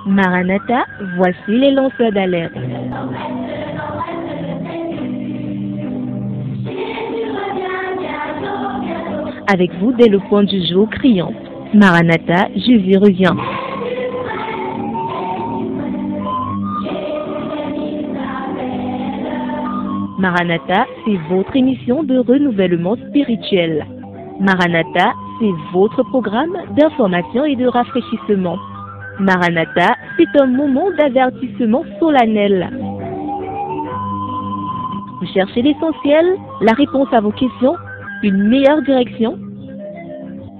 Maranatha, voici les lanceurs d'alerte. Avec vous dès le point du jour criant. Maranatha, Jésus revient. Maranatha, c'est votre émission de renouvellement spirituel. Maranatha, c'est votre programme d'information et de rafraîchissement. Maranatha, c'est un moment d'avertissement solennel. Vous cherchez l'essentiel, la réponse à vos questions, une meilleure direction?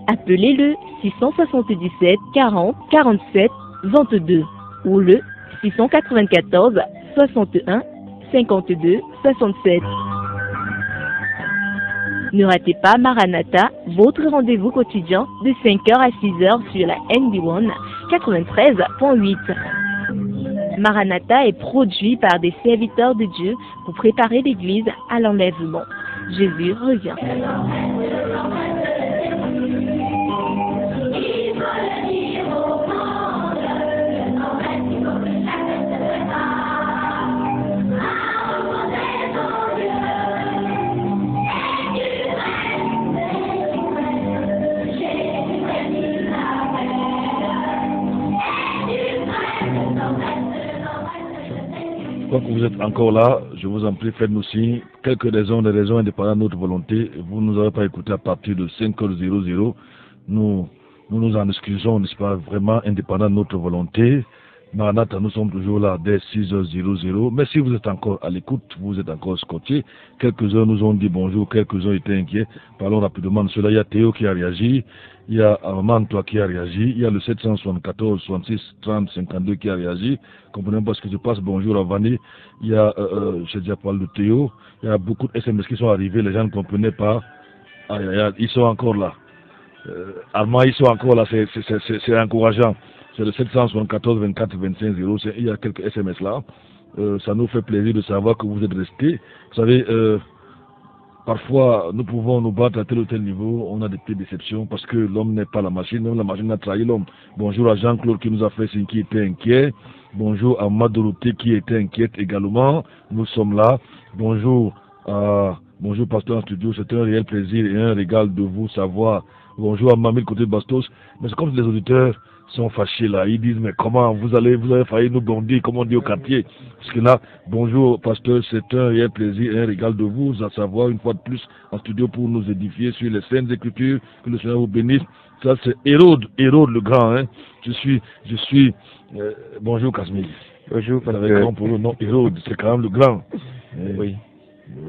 Appelez le 677 40 47 22 ou le 694 61 52 67. Ne ratez pas Maranatha, votre rendez-vous quotidien de 5h à 6h sur la NB1 93.8. Maranatha est produit par des serviteurs de Dieu pour préparer l'Église à l'enlèvement. Jésus revient. Tant que vous êtes encore là, je vous en prie, faites-nous signe. Quelques raisons, des raisons indépendantes de notre volonté. Vous ne nous avez pas écouté à partir de 5h00. Nous nous en excusons, n'est-ce pas, vraiment indépendant de notre volonté. Maranatha, nous sommes toujours là dès 6h00. Mais si vous êtes encore à l'écoute, vous êtes encore scotché. Quelques-uns nous ont dit bonjour, quelques-uns étaient inquiets. Parlons rapidement de cela. Il y a Théo qui a réagi. Il y a Armand, toi, qui a réagi. Il y a le 774, 66, 30, 52 qui a réagi. Comprenez parce que je passe bonjour à Vanny. Il y a, j'ai déjà parlé de Théo. Il y a beaucoup de SMS qui sont arrivés. Les gens ne comprenaient pas. Ils sont encore là. Armand, ils sont encore là. C'est encourageant. C'est le 774 24 25 0. Il y a quelques SMS là. Ça nous fait plaisir de savoir que vous êtes restés. Vous savez, parfois, nous pouvons nous battre à tel ou tel niveau. On a des petites déceptions parce que l'homme n'est pas la machine. Même la machine a trahi l'homme. Bonjour à Jean-Claude qui nous a fait signe qui était inquiet. Bonjour à Madoroté qui était inquiète également. Nous sommes là. Bonjour Pasteur en studio. C'est un réel plaisir et un régal de vous savoir. Bonjour à Mamie côté de Bastos. Mais c'est comme si les auditeurs sont fâchés là, ils disent mais comment vous avez failli nous bondir, comme on dit au quartier. Parce que là, bonjour pasteur, c'est un réel plaisir et un régal de vous, à savoir une fois de plus en studio pour nous édifier sur les saintes écritures, que le Seigneur vous bénisse. Ça c'est Hérode le grand, hein. Je suis bonjour Casmir. Bonjour pasteur. Avec grand pour le nom Hérode, c'est quand même le grand. Oui.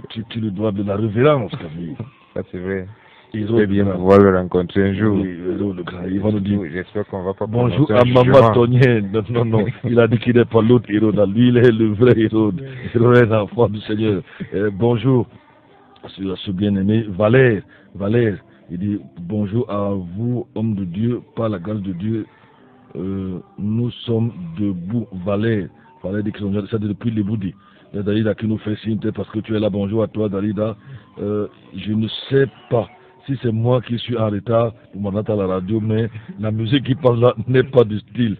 Tu le dois de la révérence, Casmir. Ça c'est vrai. J'espère bien pouvoir le rencontrer un jour. Oui, le grand, il va nous dire. Oui, j'espère qu'on va pas. Bonjour à Maman Tonien. Non, il a dit qu'il n'est pas l'autre Hérode. Lui, il est le vrai Hérode. Il est l'enfant du Seigneur. Bonjour à ce bien-aimé Valère. Il dit bonjour à vous, homme de Dieu, par la grâce de Dieu. Nous sommes debout. Valère dit qu'ils sont depuis les Boudis. Dalida qui nous fait signe, parce que tu es là. Bonjour à toi, Dalida. Je ne sais pas si c'est moi qui suis en retard pour m'entendre à la radio, mais la musique qui passe là n'est pas du style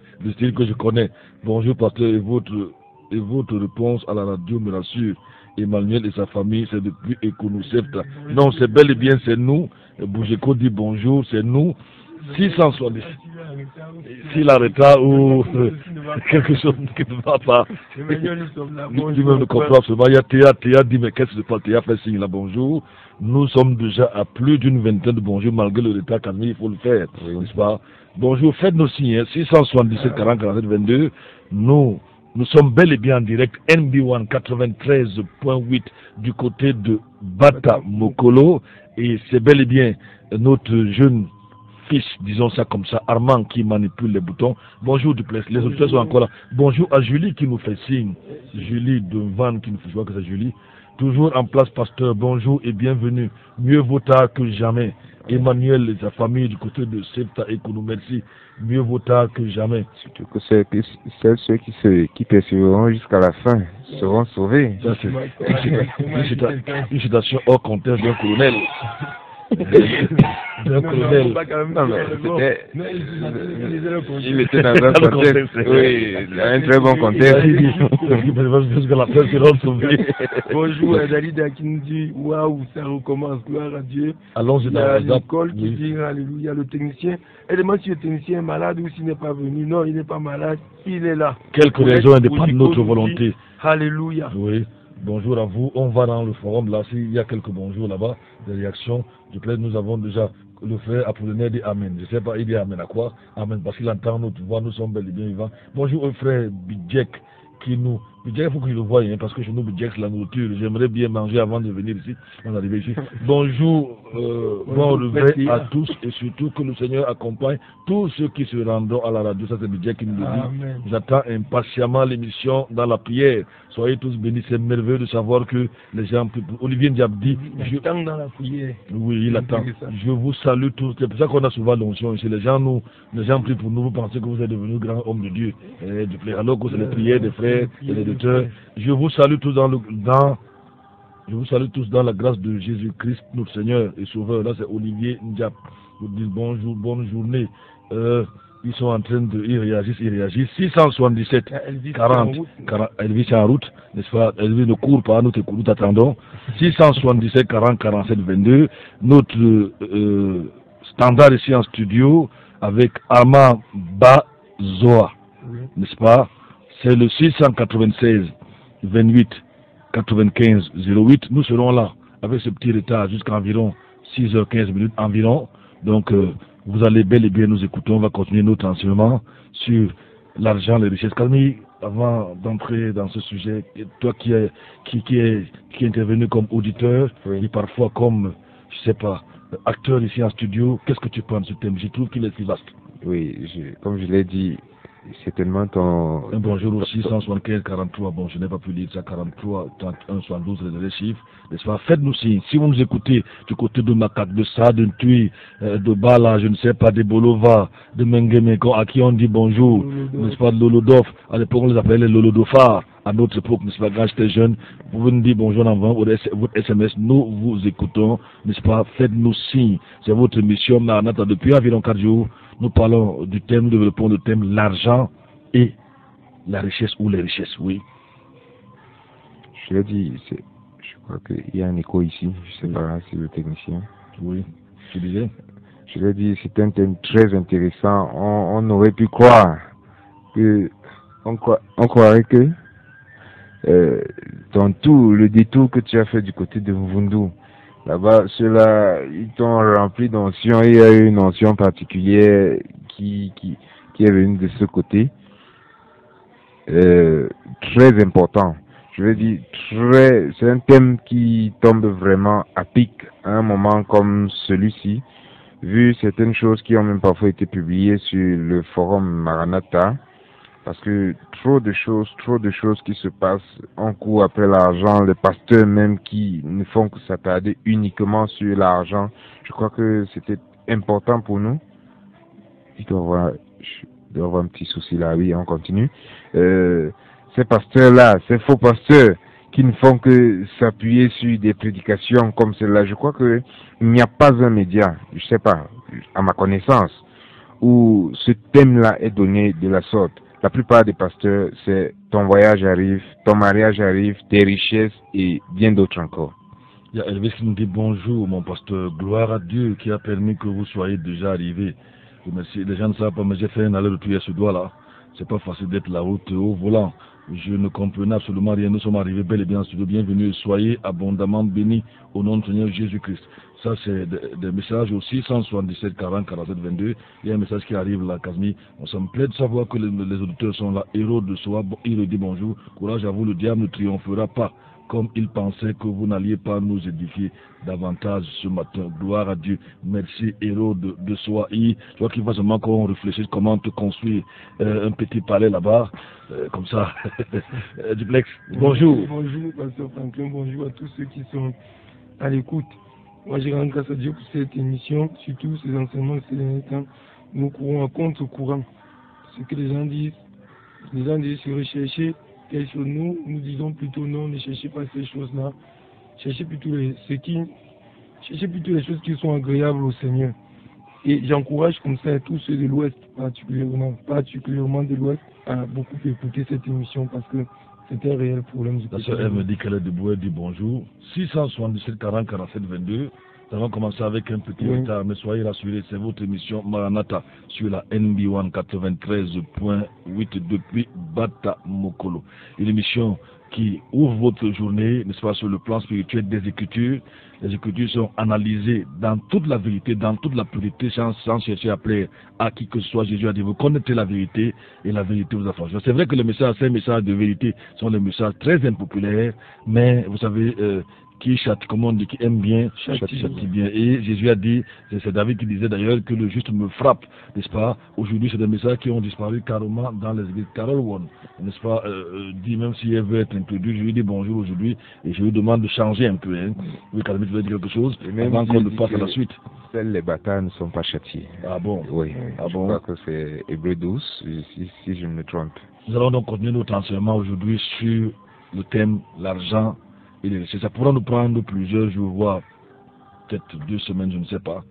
que je connais. Bonjour pasteur, et votre réponse à la radio me rassure. Emmanuel et sa famille, c'est depuis Econoceft. Non, c'est bel et bien, c'est nous. Bougeko dit bonjour, c'est nous. 670. S'il a retard ou quelque chose qui ne va pas. Lui-même ne comprend absolument. Il y a Théa dit mais qu'est-ce que c'est pas Théa fait signe là bonjour. Nous sommes déjà à plus d'une vingtaine de bonjours malgré le retard Camille, il faut le faire, n'est-ce pas? Bonjour, faites nos signes, 677 40 47 22. Nous sommes bel et bien en direct, NB1 93.8 du côté de Bata Mokolo, et c'est bel et bien notre jeune fils, disons ça comme ça, Armand qui manipule les boutons. Bonjour Duplessis, les auditeurs sont encore là. Bonjour à Julie qui nous fait signe. Julie de Vannes qui nous fait, je vois que c'est Julie. Toujours en place, pasteur, bonjour et bienvenue. Mieux vaut tard que jamais. Emmanuel et sa famille du côté de Septa et nous merci. Mieux vaut tard que jamais. Surtout que ceux qui persévéreront jusqu'à la fin seront sauvés. Ça, c'est une citation hors contexte d'un colonel. d'un colonel. Il était dans un contexte, oui, un très bon contexte. Jusqu'à la fin, c'est retrouvé. Bonjour, Dalida qui nous dit waouh, ça recommence, gloire à Dieu. Allons-y Il y dans a WhatsApp. Nicole qui dit alléluia, le technicien. Elle demande si le technicien est malade ou s'il n'est pas venu. Non, il n'est pas malade, il est là. Quelques raisons indépendantes de notre volonté. Alléluia. Oui. Bonjour à vous. On va dans le forum là. S'il y a quelques bonjours là-bas, des réactions. Je plaît, nous avons déjà le frère Apollinaire dit Amen. Je ne sais pas, il dit Amen à quoi? Amen, parce qu'il entend notre voix, nous sommes bel et bien vivants. Bonjour au frère Bidjek qui nous. Bidjek, il faut que je le voie, hein, parce que chez nous, Bidjek, c'est la nourriture. J'aimerais bien manger avant de venir ici, avant d'arriver ici. Bonjour, bon réveil à tous et surtout que le Seigneur accompagne tous ceux qui se rendront à la radio. Ça, c'est Bidjek qui nous le dit. J'attends impatiemment l'émission dans la prière. Soyez tous bénis. C'est merveilleux de savoir que les gens. Olivier Ndiabdi. Il attend dans la prière. Oui, il attend. Je vous salue tous. C'est pour ça qu'on a souvent l'onction ici. Les gens prient pour nous. Vous pensez que vous êtes devenus grands hommes de Dieu. Alors que c'est les prières des frères et des docteurs. Je vous salue tous je vous salue tous dans la grâce de Jésus-Christ, notre Seigneur et Sauveur. Là, c'est Olivier Ndiab. Vous dites bonjour, bonne journée. Ils sont en train de. Ils réagissent. 677 40. Elvis est en route, n'est-ce pas? Elvis ne court pas, nous t'attendons. 677 40 47 22. Notre standard ici en studio avec Ama Bazoa, n'est-ce pas? C'est le 696 28 95 08. Nous serons là avec ce petit retard jusqu'à environ 6h15 minutes environ. Donc, vous allez bel et bien nous écouter. On va continuer notre enseignement sur l'argent, les richesses. Camille, avant d'entrer dans ce sujet, toi qui est intervenu comme auditeur et parfois comme, je sais pas, acteur ici en studio, qu'est-ce que tu penses de ce thème? Je trouve qu'il est si vaste. Oui, comme je l'ai dit, c'est tellement ton... Un bonjour au 675 43, bon je n'ai pas pu lire ça, 43, 31, 72, les chiffres, n'est-ce pas? Faites-nous signe, si vous nous écoutez du côté de Macac, de Sa, de Ntui, de Bala, je ne sais pas, de Bolova, de Mengemeko, à qui on dit bonjour, n'est-ce pas, de Lolodof, à l'époque on les appelait les Lolodofars, à notre époque, n'est-ce pas, quand j'étais jeune, vous pouvez nous dire bonjour en avant, votre SMS, nous vous écoutons, n'est-ce pas? Faites-nous signe, c'est votre mission, Maranatha, depuis environ 4 jours. Nous parlons du thème, nous développons le thème l'argent et la richesse ou les richesses, oui. Je l'ai dit, je crois qu'il y a un écho ici, je ne sais pas si le technicien. Oui, tu disais? Je l'ai dit, c'est un thème très intéressant. On aurait pu croire que, on croirait que dans tout le détour que tu as fait du côté de Mvundu, là-bas, ceux-là, ils t'ont rempli d'onction. Il y a eu une onction particulière qui est venue de ce côté. Très important. Je veux dire, c'est un thème qui tombe vraiment à pic à un moment comme celui-ci, vu certaines choses qui ont même parfois été publiées sur le forum Maranatha. Parce que trop de choses qui se passent en cours après l'argent, les pasteurs même qui ne font que s'attarder uniquement sur l'argent. Je crois que c'était important pour nous. Il doit y avoir un petit souci là, oui, on continue. Ces pasteurs-là, ces faux pasteurs qui ne font que s'appuyer sur des prédications comme celle-là, je crois qu'il n'y a pas un média, je sais pas, à ma connaissance, où ce thème-là est donné de la sorte. La plupart des pasteurs, c'est ton voyage arrive, ton mariage arrive, tes richesses et bien d'autres encore. Il y a Elvis qui nous dit bonjour mon pasteur, gloire à Dieu qui a permis que vous soyez déjà arrivés. Merci. Les gens ne savent pas, mais j'ai fait un aller-retour à ce doigt-là. C'est pas facile d'être la route au volant. Je ne comprenais absolument rien. Nous sommes arrivés bel et bien en studio. Bienvenue. Soyez abondamment bénis au nom de Seigneur Jésus-Christ. Ça, c'est des messages au 677 40 47 22. Il y a un message qui arrive là, Casmi. On s'en plaît de savoir que les auditeurs sont là. Héros de soi, il le dit bonjour. Courage à vous, le diable ne triomphera pas. Comme il pensait que vous n'alliez pas nous édifier davantage ce matin. Gloire à Dieu. Merci, héros de soi. Je vois qu'il va seulement qu'on réfléchisse comment te construire un petit palais là-bas. Comme ça. Duplex. Bonjour. Bonjour, pasteur Franklin. Bonjour à tous ceux qui sont à l'écoute. Moi, je rends grâce à Dieu pour cette émission, surtout ces enseignements ces derniers temps. Nous courons à contre-courant. Ce que les gens disent se rechercher quelque chose. Nous disons plutôt non, ne cherchez pas ces choses-là. Cherchez plutôt ce qui cherchez plutôt les choses qui sont agréables au Seigneur. Et j'encourage comme ça tous ceux de l'Ouest, particulièrement de l'Ouest, à beaucoup écouter cette émission parce que c'est un réel problème. La sœur, elle me dit qu'elle est debout, elle dit bonjour. 677 40 47 22. Nous allons commencer avec un petit retard, mais soyez rassurés, c'est votre émission Maranatha sur la NB1 93.8 depuis Bata Mokolo. Une émission qui ouvre votre journée, n'est-ce pas, sur le plan spirituel des Écritures. Les Écritures sont analysées dans toute la vérité, dans toute la pureté, sans chercher à plaire à qui que ce soit. Jésus a dit, vous connaissez la vérité et la vérité vous affranchira. C'est vrai que les messages de vérité sont des messages très impopulaires, mais vous savez, qui châtie, comme on dit, qui aime bien, châtie bien. Et Jésus a dit, c'est David qui disait d'ailleurs que le juste me frappe, n'est-ce pas? Aujourd'hui, c'est des messages qui ont disparu carrément dans les églises. Carol One, n'est-ce pas, dit même si elle veut être introduite, je lui dis bonjour aujourd'hui et je lui demande de changer un peu. Hein. Oui, Carmen, tu veux dire quelque chose avant qu'on ne passe à la suite. Seuls les bâtards ne sont pas châtiés. Ah bon? Oui, ah je bon? crois que c'est Hébreu 12, si je me trompe. Nous allons donc continuer notre enseignement aujourd'hui sur le thème l'argent. Ça pourra nous prendre plusieurs jours, voire peut-être 2 semaines, je ne sais pas.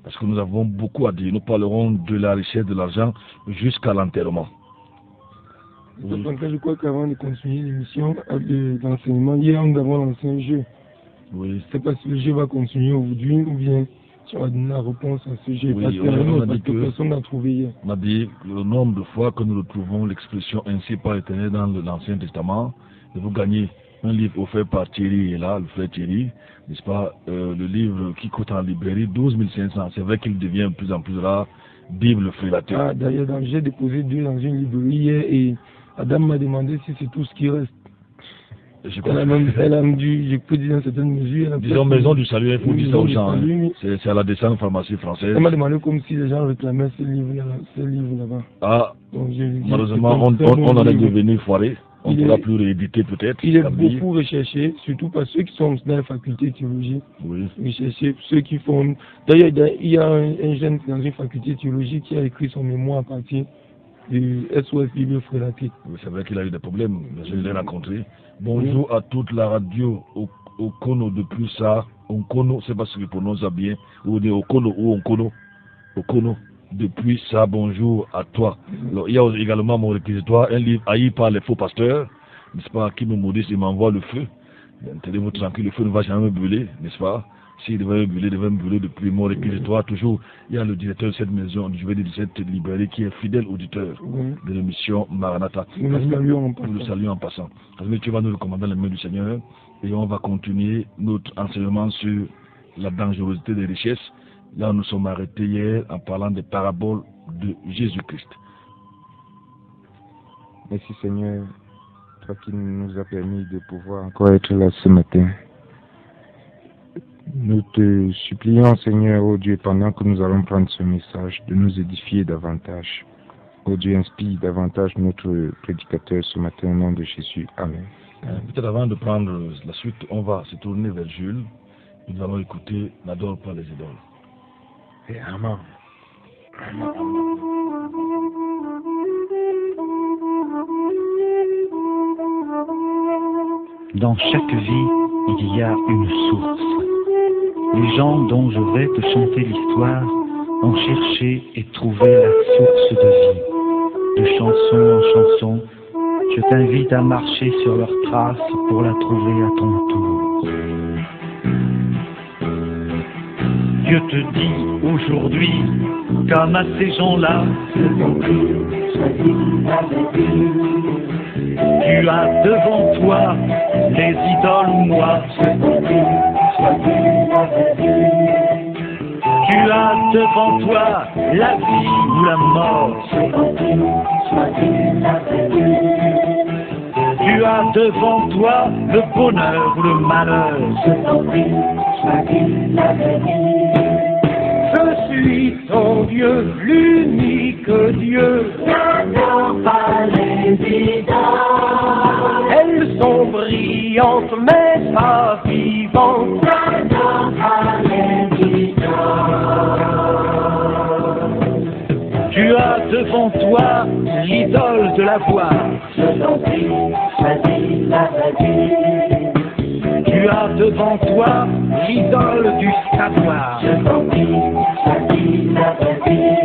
Parce que nous avons beaucoup à dire. Nous parlerons de la richesse de l'argent jusqu'à l'enterrement. Oui. Je crois qu'avant de continuer l'émission, l'enseignement, hier nous avons lancé un jeu. Oui. Je ne sais pas si le jeu va continuer aujourd'hui ou bien si on va donner la réponse à ce jeu. Oui, parce que personne n'a trouvé hier. On a dit le nombre de fois que nous retrouvons l'expression ainsi par l'Éternel dans l'Ancien Testament, de vous gagner un livre offert par Thierry, et là, le frère Thierry, n'est-ce pas, le livre qui coûte en librairie 12 500. C'est vrai qu'il devient de plus en plus rare. Bible Frélateur. Ah, d'ailleurs, j'ai déposé 2 dans une librairie hier et Adam m'a demandé si c'est tout ce qui reste. Elle a dû, je peux dire dans certaines mesures. Disons Maison du Salut, il faut dire ça aux gens. C'est à la descente pharmacie française. Elle m'a demandé comme si les gens réclamaient ce livre-là-bas. Ah, malheureusement, on en est devenu foiré. On ne pourra plus rééditer peut-être. Il est beaucoup recherché, surtout par ceux qui sont dans la faculté de théologie. Oui. Recherché, ceux qui font... D'ailleurs, il y a un jeune dans une faculté de théologie qui a écrit son mémoire à partir du SOS Bible Frélaté. Oui, c'est vrai qu'il a eu des problèmes, je l'ai rencontré. Bonjour à toute la radio au Kono depuis ça. Onkono, c'est pas ce que je prononce ça bien. Ou au Kono ou Onkono. Au Kono. Depuis ça, bonjour à toi. Alors, il y a également mon réquisitoire, un livre haï par les faux pasteurs, n'est-ce pas, qui me maudissent, il m'envoie le feu. Tenez-vous tranquille, le feu ne va jamais me brûler, n'est-ce pas? S'il devait me brûler depuis mon réquisitoire. Toujours, il y a le directeur de cette maison, je vais dire de cette librairie, qui est fidèle auditeur de l'émission Maranatha. Nous le saluons en passant. Tu vas nous recommander les mains du Seigneur et on va continuer notre enseignement sur la dangerosité des richesses. Là, nous sommes arrêtés hier en parlant des paraboles de Jésus-Christ. Merci Seigneur, toi qui nous as permis de pouvoir encore être là ce matin. Nous te supplions Seigneur, ô Dieu, pendant que nous allons prendre ce message, de nous édifier davantage. Ô Dieu, inspire davantage notre prédicateur ce matin au nom de Jésus. Amen. Peut-être avant de prendre la suite, on va se tourner vers Jules. Nous allons écouter N'adore pas les idoles. Amen. Dans chaque vie, il y a une source. Les gens dont je vais te chanter l'histoire ont cherché et trouvé la source de vie. De chanson en chanson, je t'invite à marcher sur leurs traces pour la trouver à ton tour. Dieu te dit aujourd'hui, comme à ces gens-là, tu as devant toi les idoles ou moi. Tu as devant toi la vie ou la mort. Tu as devant toi le bonheur ou le malheur. Je suis ton Dieu, l'unique Dieu. N'adore pas les idoles. Elles sont brillantes mais pas vivantes. N'adore pas les idoles. Tu as devant toi l'idole de la voix. Je t'en prie, choisis la vraie vie. Tu Tu as devant toi l'idole du savoir. Je t'en prie, choisis la vie.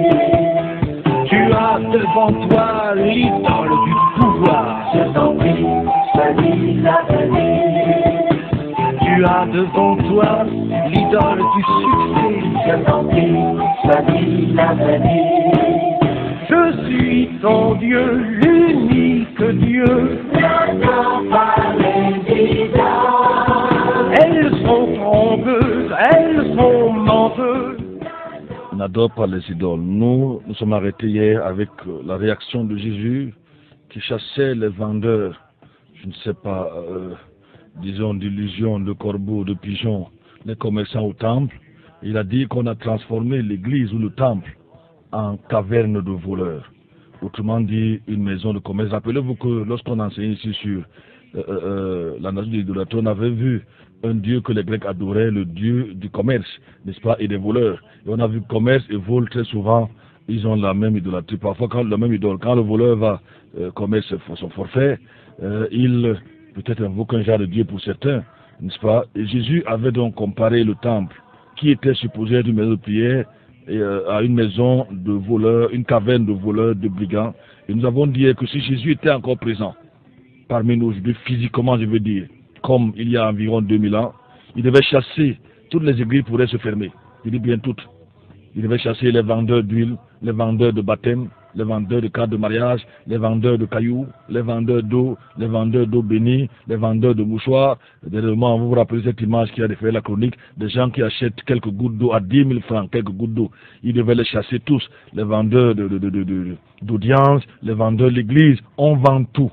Tu as devant toi l'idole du pouvoir. Je t'en prie, choisis la vie. Tu as devant toi l'idole du succès. Je t'en prie, choisis la vie. Je suis ton Dieu, l'unique Dieu. N'adore pas les idoles. Elles sont trompeuses, elles sont menteuses. N'adore pas les idoles. Nous sommes arrêtés hier avec la réaction de Jésus qui chassait les vendeurs, je ne sais pas, disons d'illusions, de corbeaux, de pigeons, les commerçants au temple. Il a dit qu'on a transformé l'église ou le temple en caverne de voleurs. Autrement dit, une maison de commerce. Rappelez-vous que lorsqu'on enseignait ici sur la nation de l'idolâtrie, on avait vu un dieu que les Grecs adoraient, le dieu du commerce, n'est-ce pas, et des voleurs. Et on a vu commerce et vol très souvent, ils ont la même idolâtrie. Parfois, quand la même idole, quand le voleur va commettre son forfait, il peut-être invoque un genre de dieu pour certains, n'est-ce pas. Et Jésus avait donc comparé le temple, qui était supposé être une maison de prière, à une maison de voleurs, une caverne de voleurs, de brigands. Et nous avons dit que si Jésus était encore présent parmi nous, physiquement je veux dire, comme il y a environ 2000 ans, il devait chasser, toutes les églises pourraient se fermer, il dit bien toutes. Il devait chasser les vendeurs d'huile, les vendeurs de baptême, les vendeurs de cartes de mariage, les vendeurs de cailloux, les vendeurs d'eau bénie, les vendeurs de mouchoirs. Dernièrement, vous vous rappelez cette image qui a fait la chronique, des gens qui achètent quelques gouttes d'eau à 10 000 francs, quelques gouttes d'eau. Ils devaient les chasser tous, les vendeurs d'audience, les vendeurs de l'église. On vend tout,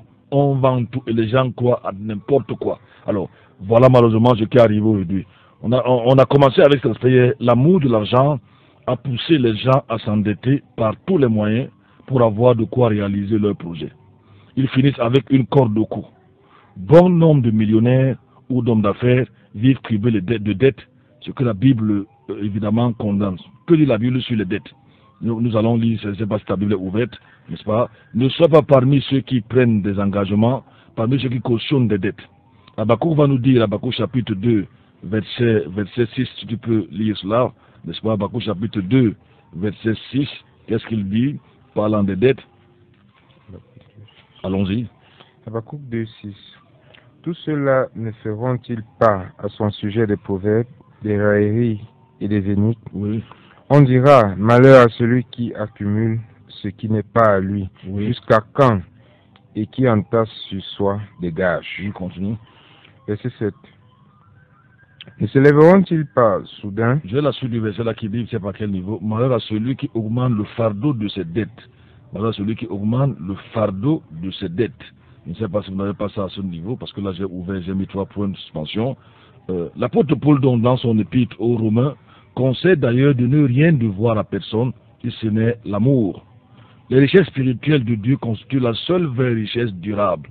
et les gens croient à n'importe quoi. Alors, voilà malheureusement ce qui est arrivé aujourd'hui. On a commencé avec cette aspect, l'amour de l'argent a poussé les gens à s'endetter par tous les moyens pour avoir de quoi réaliser leurs projets. Ils finissent avec une corde au cou. Bon nombre de millionnaires ou d'hommes d'affaires vivent privés de dettes, ce que la Bible évidemment condamne. Que dit la Bible sur les dettes? Nous allons lire, je ne sais pas si ta Bible est ouverte, n'est-ce pas? Ne sois pas parmi ceux qui prennent des engagements, parmi ceux qui cautionnent des dettes. Habakkuk va nous dire, Habakkuk chapitre 2, verset 6, si tu peux lire cela, n'est-ce pas? Habakkuk chapitre 2, verset 6, qu'est-ce qu'il dit? Parlant des dettes. Allons-y. Habakkuk 2, 6. Tout cela ne feront-ils pas à son sujet des proverbes, des railleries et des énigmes? Oui. On dira, malheur à celui qui accumule ce qui n'est pas à lui. Oui. Jusqu'à quand? Et qui entasse sur soi des gages. Je continue. Verset 7. Ne se lèveront-ils pas soudain? J'ai la suite du verset là qui dit, je ne sais pas quel niveau, malheur à celui qui augmente le fardeau de ses dettes. Malheur à celui qui augmente le fardeau de ses dettes. Je ne sais pas si vous n'avez pas ça à ce niveau, parce que là j'ai mis 3 points de suspension. L'apôtre Paul, donc, dans son épître aux Romains, conseille d'ailleurs de ne rien devoir à personne, si ce n'est l'amour. Les richesses spirituelles de Dieu constituent la seule vraie richesse durable.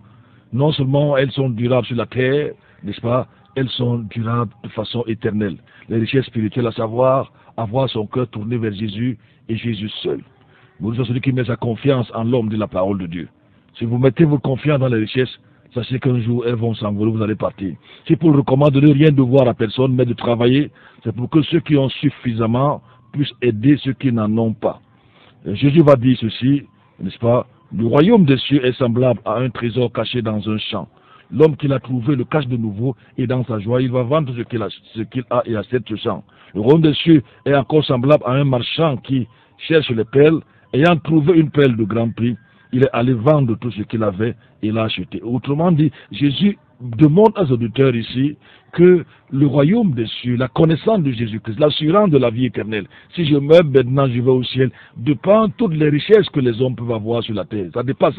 Non seulement elles sont durables sur la terre, n'est-ce pas, elles sont durables de façon éternelle. Les richesses spirituelles, à savoir avoir son cœur tourné vers Jésus et Jésus seul. Vous êtes celui qui met sa confiance en l'homme de la parole de Dieu. Si vous mettez votre confiance dans les richesses, sachez qu'un jour elles vont s'envoler, vous allez partir. C'est pour le recommande de ne rien devoir à personne, mais de travailler. C'est pour que ceux qui ont suffisamment puissent aider ceux qui n'en ont pas. Et Jésus va dire ceci, n'est-ce pas? Le royaume des cieux est semblable à un trésor caché dans un champ. L'homme qui l'a trouvé le cache de nouveau et dans sa joie, il va vendre ce qu'il a et achète ce champ. Le royaume des cieux est encore semblable à un marchand qui cherche les perles. Ayant trouvé une perle de grand prix, il est allé vendre tout ce qu'il avait et l'a acheté. Autrement dit, Jésus demande à ses auditeurs ici que le royaume des cieux, la connaissance de Jésus-Christ, l'assurance de la vie éternelle, si je meurs maintenant, je vais au ciel, dépend toutes les richesses que les hommes peuvent avoir sur la terre. Ça dépasse.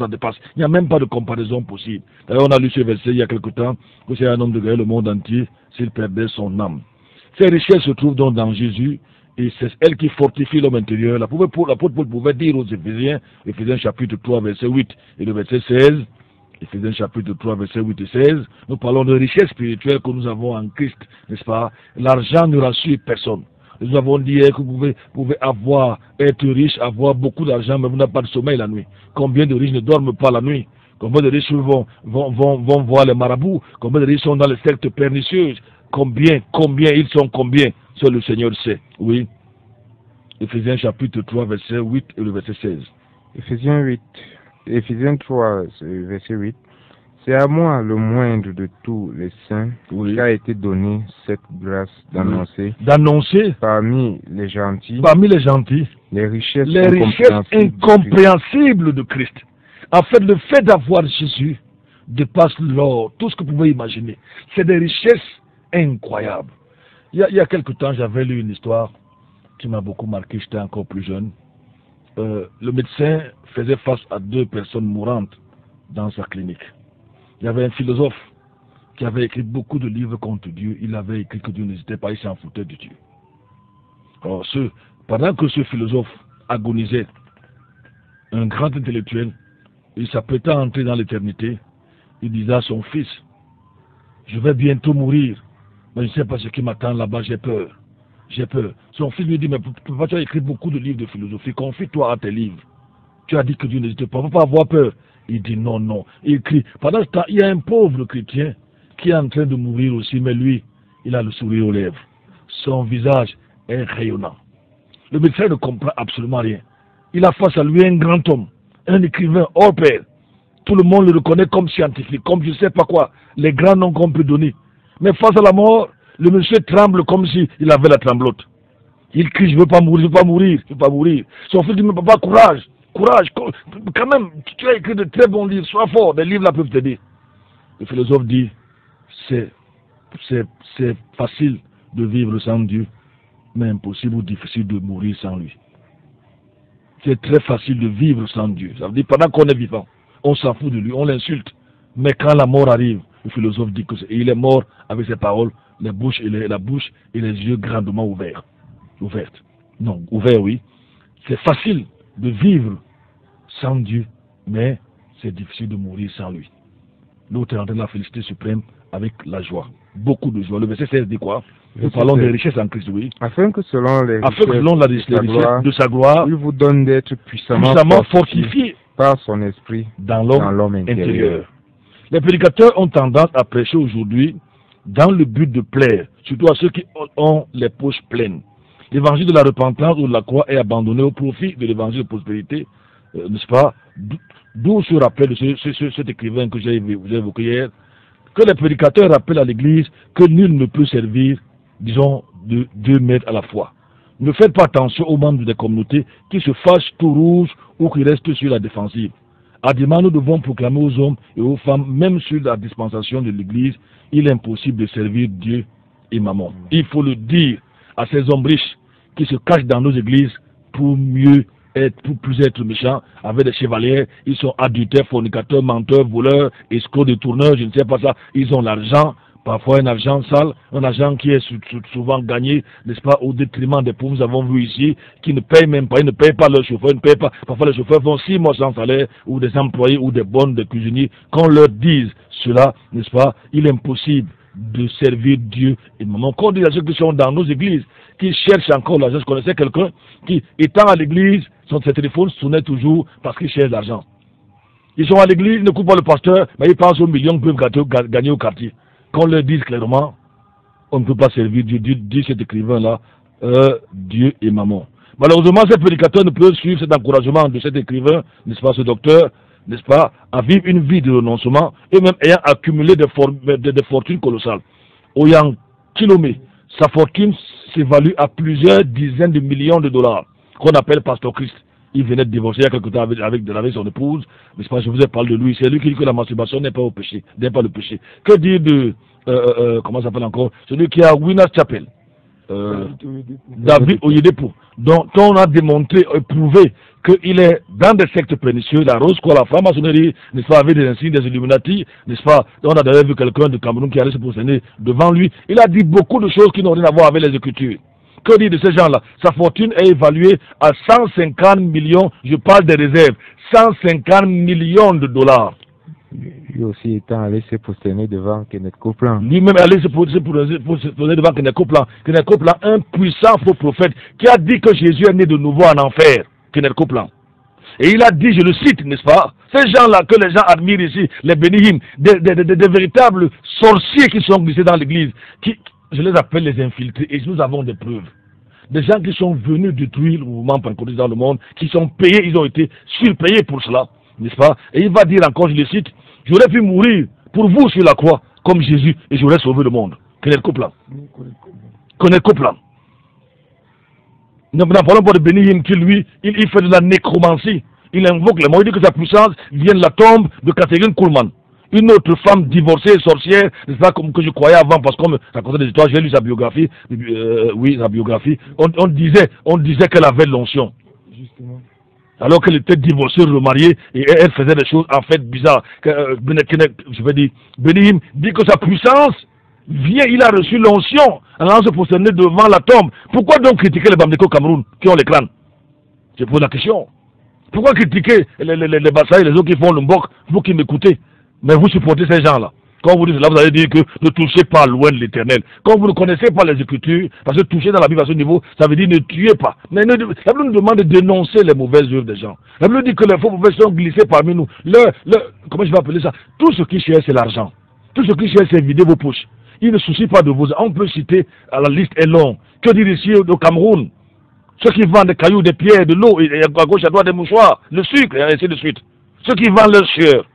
Il n'y a même pas de comparaison possible. D'ailleurs, on a lu ce verset il y a quelque temps, que c'est un homme de gagner le monde entier s'il perdait son âme. Ces richesses se trouvent donc dans Jésus, et c'est elle qui fortifie l'homme intérieur. L'apôtre Paul pouvait dire aux Éphésiens, Éphésiens chapitre 3, verset 8 et le verset 16, Éphésiens chapitre 3, verset 8 et 16, nous parlons de richesse spirituelle que nous avons en Christ, n'est-ce pas? L'argent ne rassure personne. Nous avons dit que vous pouvez être riche, avoir beaucoup d'argent, mais vous n'avez pas de sommeil la nuit. Combien de riches ne dorment pas la nuit? Combien de riches vont voir les marabouts? Combien de riches sont dans les sectes pernicieuses? Combien ils sont combien? Seul le Seigneur sait. Oui. Éphésiens chapitre 3, verset 8 et le verset 16. Éphésiens 3, verset 8. C'est à moi, le moindre de tous les saints, Oui. qui a été donné cette grâce d'annoncer D'annoncer parmi les gentils les richesses incompréhensibles de Christ. En fait, le fait d'avoir Jésus dépasse l'or, tout ce que vous pouvez imaginer. C'est des richesses incroyables. Il y a quelque temps, j'avais lu une histoire qui m'a beaucoup marqué, j'étais encore plus jeune. Le médecin faisait face à 2 personnes mourantes dans sa clinique. Il y avait un philosophe qui avait écrit beaucoup de livres contre Dieu. Il avait écrit que Dieu n'hésitait pas, il s'en foutait de Dieu. Alors, pendant que ce philosophe agonisait, un grand intellectuel, il s'apprêtait à entrer dans l'éternité, il disait à son fils, je vais bientôt mourir, mais je ne sais pas ce qui m'attend là-bas, j'ai peur. J'ai peur. Son fils lui dit, mais pourquoi tu as écrit beaucoup de livres de philosophie, confie-toi à tes livres. Tu as dit que Dieu n'hésite pas, il ne faut pas avoir peur. Il dit non. Il crie. Pendant ce temps, il y a un pauvre chrétien qui est en train de mourir aussi, mais lui, il a le sourire aux lèvres. Son visage est rayonnant. Le médecin ne comprend absolument rien. Il a face à lui un grand homme, un écrivain hors pair. Tout le monde le reconnaît comme scientifique, comme je ne sais pas quoi, les grands noms qu'on peut donner. Mais face à la mort, le monsieur tremble comme s'il avait la tremblote. Il crie, je ne veux pas mourir, je ne veux pas mourir. Son fils dit, mais papa, courage, quand même, tu as écrit de très bons livres, sois fort, des livres là peuvent t'aider. Le philosophe dit, c'est facile de vivre sans Dieu, mais impossible ou difficile de mourir sans lui. C'est très facile de vivre sans Dieu. Ça veut dire, pendant qu'on est vivant, on s'en fout de lui, on l'insulte. Mais quand la mort arrive, le philosophe dit qu'il est mort avec ses paroles, la bouche et les yeux grandement ouverts. Non, ouverts, oui. C'est facile de vivre sans Dieu, mais c'est difficile de mourir sans lui. L'autre est en train de la félicité suprême avec la joie. Beaucoup de joie. Le verset 16 dit quoi? Nous parlons des richesses en Christ, oui. Afin que selon les richesses de sa gloire, il vous donne d'être puissamment fortifié par son esprit dans l'homme intérieur. Les prédicateurs ont tendance à prêcher aujourd'hui dans le but de plaire, surtout à ceux qui ont les poches pleines. L'évangile de la repentance ou de la croix est abandonné au profit de l'évangile de prospérité, n'est-ce pas? D'où ce rappel de cet écrivain que j'ai évoqué hier, que les prédicateurs rappellent à l'Église que nul ne peut servir, disons, de 2 maîtres à la fois. Ne faites pas attention aux membres des communautés qui se fâchent tout rouge ou qui restent sur la défensive. Ademais, nous devons proclamer aux hommes et aux femmes, même sur la dispensation de l'Église, il est impossible de servir Dieu et Mammon. Il faut le dire à ces hommes riches qui se cachent dans nos églises pour plus être méchants, avec des chevaliers, ils sont adultères, fornicateurs, menteurs, voleurs, escrocs, détourneurs, je ne sais pas ça, ils ont l'argent, parfois un argent sale, un argent qui est souvent gagné, n'est-ce pas, au détriment des pauvres, nous avons vu ici, qui ne payent même pas, ils ne payent pas leurs chauffeurs, ils ne payent pas, parfois les chauffeurs font 6 mois sans salaire, ou des employés, ou des bonnes, des cuisiniers, qu'on leur dise cela, n'est-ce pas, il est impossible de servir Dieu et Maman. Quand on dit à ceux qui sont dans nos églises, qui cherchent encore l'argent, je connaissais quelqu'un qui, étant à l'église, son téléphone sonnait toujours parce qu'il cherche l'argent. Ils sont à l'église, ils ne coupent pas le pasteur, mais ils pensent aux millions qu'ils peuvent gagner au quartier. Qu'on leur dise clairement, on ne peut pas servir Dieu, dit cet écrivain-là, Dieu et Maman. Malheureusement, ces prédicateurs ne peuvent suivre cet encouragement de cet écrivain, n'est-ce pas, ce docteur, n'est-ce pas, à vivre une vie de renoncement, et même ayant accumulé des fortunes colossales. Ayant kilomé, sa fortune s'évalue à plusieurs dizaines de millions de dollars, qu'on appelle Pasteur Christ. Il venait de divorcer il y a quelque temps avec son épouse, n'est-ce pas, je vous ai parlé de lui, c'est lui qui dit que la masturbation n'est pas le péché. Que dire de, comment ça s'appelle encore, celui qui a Winners Chapel, David Oyedepo, dont on a démontré et prouvé qu'il est dans des sectes pernicieux, la rose quoi, la franc-maçonnerie, n'est-ce pas, avec des insignes des Illuminati, n'est-ce pas, on a d'ailleurs vu quelqu'un de Cameroun qui allait se prosterner devant lui, il a dit beaucoup de choses qui n'ont rien à voir avec les Écritures. Que dire de ces gens-là? Sa fortune est évaluée à 150 millions, je parle des réserves, 150 millions de dollars. Lui aussi étant allé se prosterner devant Kenneth Copeland. Lui-même allé se prosterner devant Kenneth Copeland. Kenneth Copeland, un puissant faux prophète qui a dit que Jésus est né de nouveau en enfer. Kenneth Copeland. Et il a dit, je le cite, n'est-ce pas, ces gens-là que les gens admirent ici, les bénihim, des véritables sorciers qui sont glissés dans l'église, je les appelle les infiltrés, et nous avons des preuves. Des gens qui sont venus détruire le mouvement pentecôtiste dans le monde, qui sont payés, ils ont été surpayés pour cela, n'est-ce pas? Et il va dire encore, je le cite, j'aurais pu mourir pour vous sur la croix, comme Jésus, et j'aurais sauvé le monde. Quel est le couple là? Connaît le couple là? Nous n'en parlons pas de Bénihim qui, lui, il fait de la nécromancie. Il invoque les morts. Il dit que sa puissance vient de la tombe de Catherine Kuhlman. Une autre femme divorcée, sorcière, n'est-ce pas, comme que je croyais avant, parce qu'on me racontait des histoires, j'ai lu sa biographie, oui, sa biographie, on disait qu'elle avait l'onction. Justement. Alors qu'elle était divorcée, remariée, et elle faisait des choses en fait bizarres. Je vais dire, Bénihim dit que sa puissance vient, il a reçu l'onction, en allant se prosterner devant la tombe. Pourquoi donc critiquer les Bamdeko au Cameroun, qui ont les crânes? Je pose la question. Pourquoi critiquer les Bassai et les autres qui font le mbok, vous qui m'écoutez? Mais vous supportez ces gens-là. Quand vous dites cela, vous allez dire que ne touchez pas loin de l'éternel. Quand vous ne connaissez pas les Écritures, parce que toucher dans la Bible à ce niveau, ça veut dire ne tuez pas. Mais la Bible nous demande de dénoncer les mauvaises œuvres des gens. La Bible dit que les faux prophètes sont glissés parmi nous. Comment je vais appeler ça? Tout ce qui cherche, c'est l'argent. Tout ce qui cherche, c'est vider vos poches. Ils ne soucient pas de vous. On peut citer, la liste est longue. Que dire ici au Cameroun? Ceux qui vendent des cailloux, des pierres, de l'eau, et à gauche, à droite, des mouchoirs, le sucre, et ainsi de suite. Ceux qui vendent leur sueur.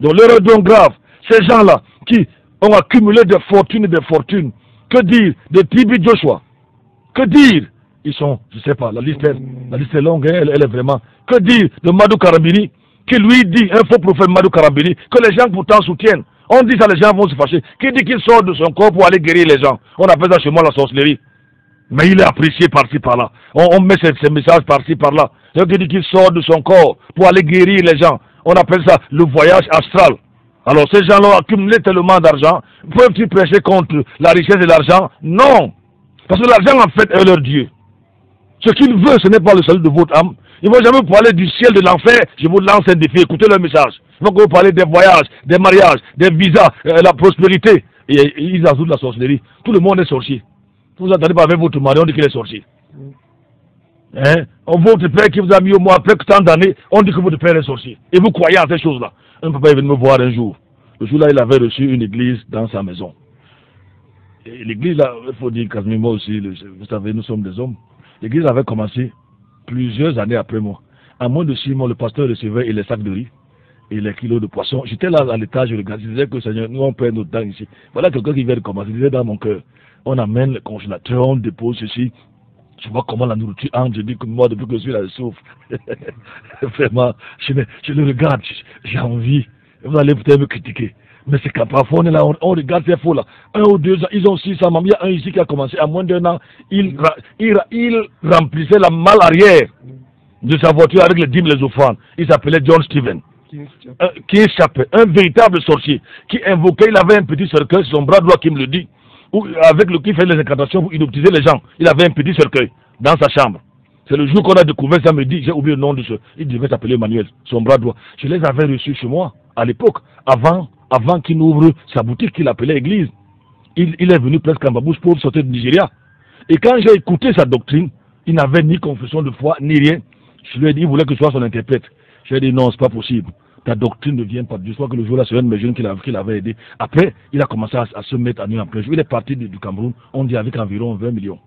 Donc l'erreur donc grave. Ces gens-là qui ont accumulé des fortunes et des fortunes. Que dire de Tibi Joshua? Que dire? Ils sont, je ne sais pas, la liste est longue, elle est vraiment. Que dire de Madou Karabini, qui lui dit, un faux prophète Madou Karabini, que les gens pourtant soutiennent. On dit ça, les gens vont se fâcher. Qui dit qu'il sort de son corps pour aller guérir les gens? On appelle ça chez moi la sorcellerie. Mais il est apprécié par-ci, par-là. On met ces messages par-ci, par-là. Qui dit qu'il sort de son corps pour aller guérir les gens? On appelle ça le voyage astral. Alors ces gens-là ont accumulé tellement d'argent. Peuvent-ils prêcher contre la richesse et l'argent? Non. Parce que l'argent en fait est leur Dieu. Ce qu'ils veulent, ce n'est pas le salut de votre âme. Ils ne vont jamais vous parler du ciel, de l'enfer. Je vous lance un défi. Écoutez leur message. Ils vont vous parler des voyages, des mariages, des visas, la prospérité. Et ils ajoutent la sorcellerie. Tout le monde est sorcier. Vous n'entendez pas avec votre mari, on dit qu'il est sorcier. Hein? Votre père qui vous a mis au moins après tant d'années, on dit que votre père est sorcier. Et vous croyez en ces choses-là. Un papa est venu me voir un jour. Le jour-là, il avait reçu une église dans sa maison. Et l'église, là, il faut dire, Casimir, moi aussi, vous savez, nous sommes des hommes. L'église avait commencé plusieurs années après moi. En moins de 6 mois, le pasteur recevait les sacs de riz et les kilos de poisson. J'étais là à l'étage, je regardais, je disais que Seigneur, nous on perd notre temps ici. Voilà quelqu'un qui vient de commencer. Je disais dans mon cœur, on amène le congélateur, on dépose ceci. Je vois comment la nourriture entre. Je dis que moi, depuis que je suis là, je souffre. Vraiment, je le regarde, j'ai envie. Vous allez peut-être me critiquer. Mais c'est quand parfois on est là, on regarde ces faux là. 1 ou 2 ans, ils ont 600 membres. Il y a un ici qui a commencé à moins d'1 an. Il remplissait la malle arrière de sa voiture avec les dîmes et les offrandes. Il s'appelait John Steven. Qui échappait, un véritable sorcier. Qui invoquait, il avait un petit cercueil, son bras droit qui me le dit. Avec lequel il fait les incantations pour hypnotiser les gens. Il avait un petit cercueil dans sa chambre. C'est le jour qu'on a découvert ça, me dit, j'ai oublié le nom de ce. Il devait s'appeler Emmanuel, son bras droit. Je les avais reçus chez moi, à l'époque, avant qu'il n'ouvre sa boutique qu'il appelait église. Il est venu presque en babouche pour sortir de Nigeria. Et quand j'ai écouté sa doctrine, il n'avait ni confession de foi, ni rien. Je lui ai dit, il voulait que je sois son interprète. Je lui ai dit, non, c'est pas possible. Ta doctrine ne vient pas de Dieu. Je crois que le jour-là, c'est un de mes jeunes qui l'avait aidé. Après, il a commencé à se mettre à nu en plein jour. Il est parti du Cameroun, on dit avec environ 20 millions.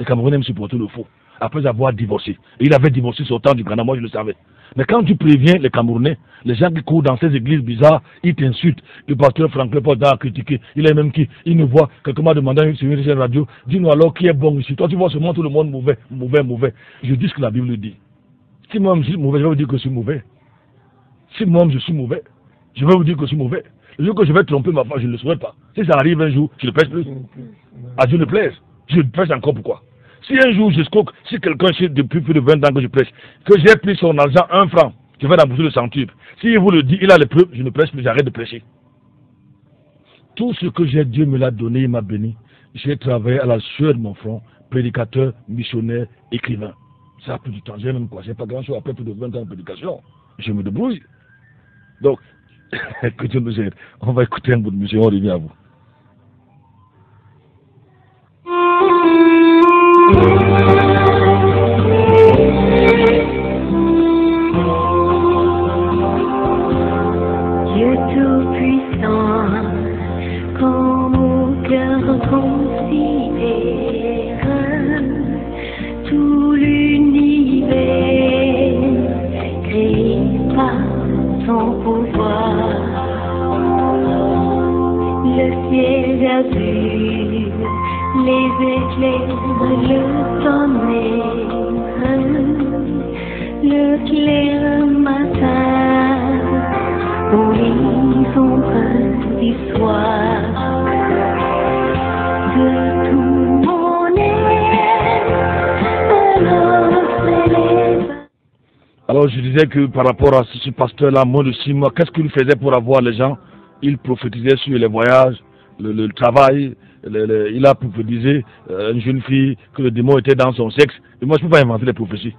Les Camerounais aiment supporter le faux. Après avoir divorcé. Et il avait divorcé sur le temps du Ghana, moi je le savais. Mais quand tu préviens les Camerounais, les gens qui courent dans ces églises bizarres, ils t'insultent. Le pasteur Franklin Paul a critiqué. Il est même qui, il nous voit, quelqu'un m'a demandé sur une chaîne radio, dis-nous alors qui est bon ici. Toi tu vois seulement tout le monde mauvais. Je dis ce que la Bible dit. Si moi je suis mauvais, je vais vous dire que je suis mauvais. Si moi je suis mauvais, je vais vous dire que je suis mauvais. Le jour que je vais tromper ma femme, je ne le souhaite pas. Si ça arrive un jour, je ne prêche plus. À Dieu ne plaise. Je prêche encore pourquoi? Si un jour je scoque, si quelqu'un sait depuis plus de 20 ans que je prêche, que j'ai pris son argent 1 franc, je vais rembourser le centuple. S'il vous le dit, il a les preuves, je ne prêche plus, j'arrête de prêcher. Tout ce que j'ai, Dieu me l'a donné, il m'a béni. J'ai travaillé à la sueur de mon front, prédicateur, missionnaire, écrivain. Ça a pris du temps, j'ai même quoi, j'ai pas grand chose après plus de 20 ans de prédication. Je me débrouille. Donc, que Dieu nous aide. On va écouter un bout de musique, on revient à vous. tout-puissant, quand mon cœur considère tout l'univers créé par ton pouvoir. Le ciel azur, les éclairs, le tonnerre, le clair matin, horizon du soir, de tout mon être, alors s'élève. Alors je disais que par rapport à ce pasteur-là, moins de 6 mois, qu'est-ce qu'il faisait pour avoir les gens? Il prophétisait sur les voyages, le travail. Il a prophétisé une jeune fille que le démon était dans son sexe. Et moi, je ne peux pas inventer les prophéties.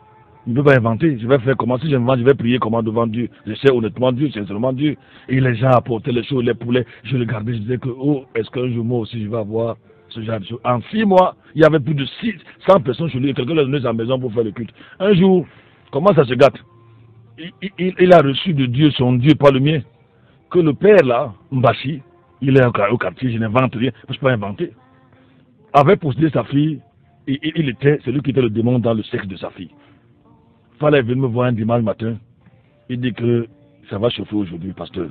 Je ne peux pas inventer. Je vais faire comment? Si j'invente, je vais prier comment devant Dieu. Je sais honnêtement Dieu, sincèrement Dieu. Et les gens apportaient les choses, les poulets. Je regardais, je disais que, oh, est-ce qu'un jour, moi aussi, je vais avoir ce genre de choses? En 6 mois, il y avait plus de 100 personnes chez lui. Quelqu'un leur donnait sa maison pour faire le culte. Un jour, comment ça se gâte? Il a reçu de Dieu son Dieu, pas le mien. Que le père, là, Mbashi, il est au quartier, je n'invente rien, je ne peux pas inventer, avait possédé sa fille, et il était celui qui était le démon dans le sexe de sa fille. Il fallait venir me voir un dimanche matin, il dit que ça va chauffer aujourd'hui, pasteur.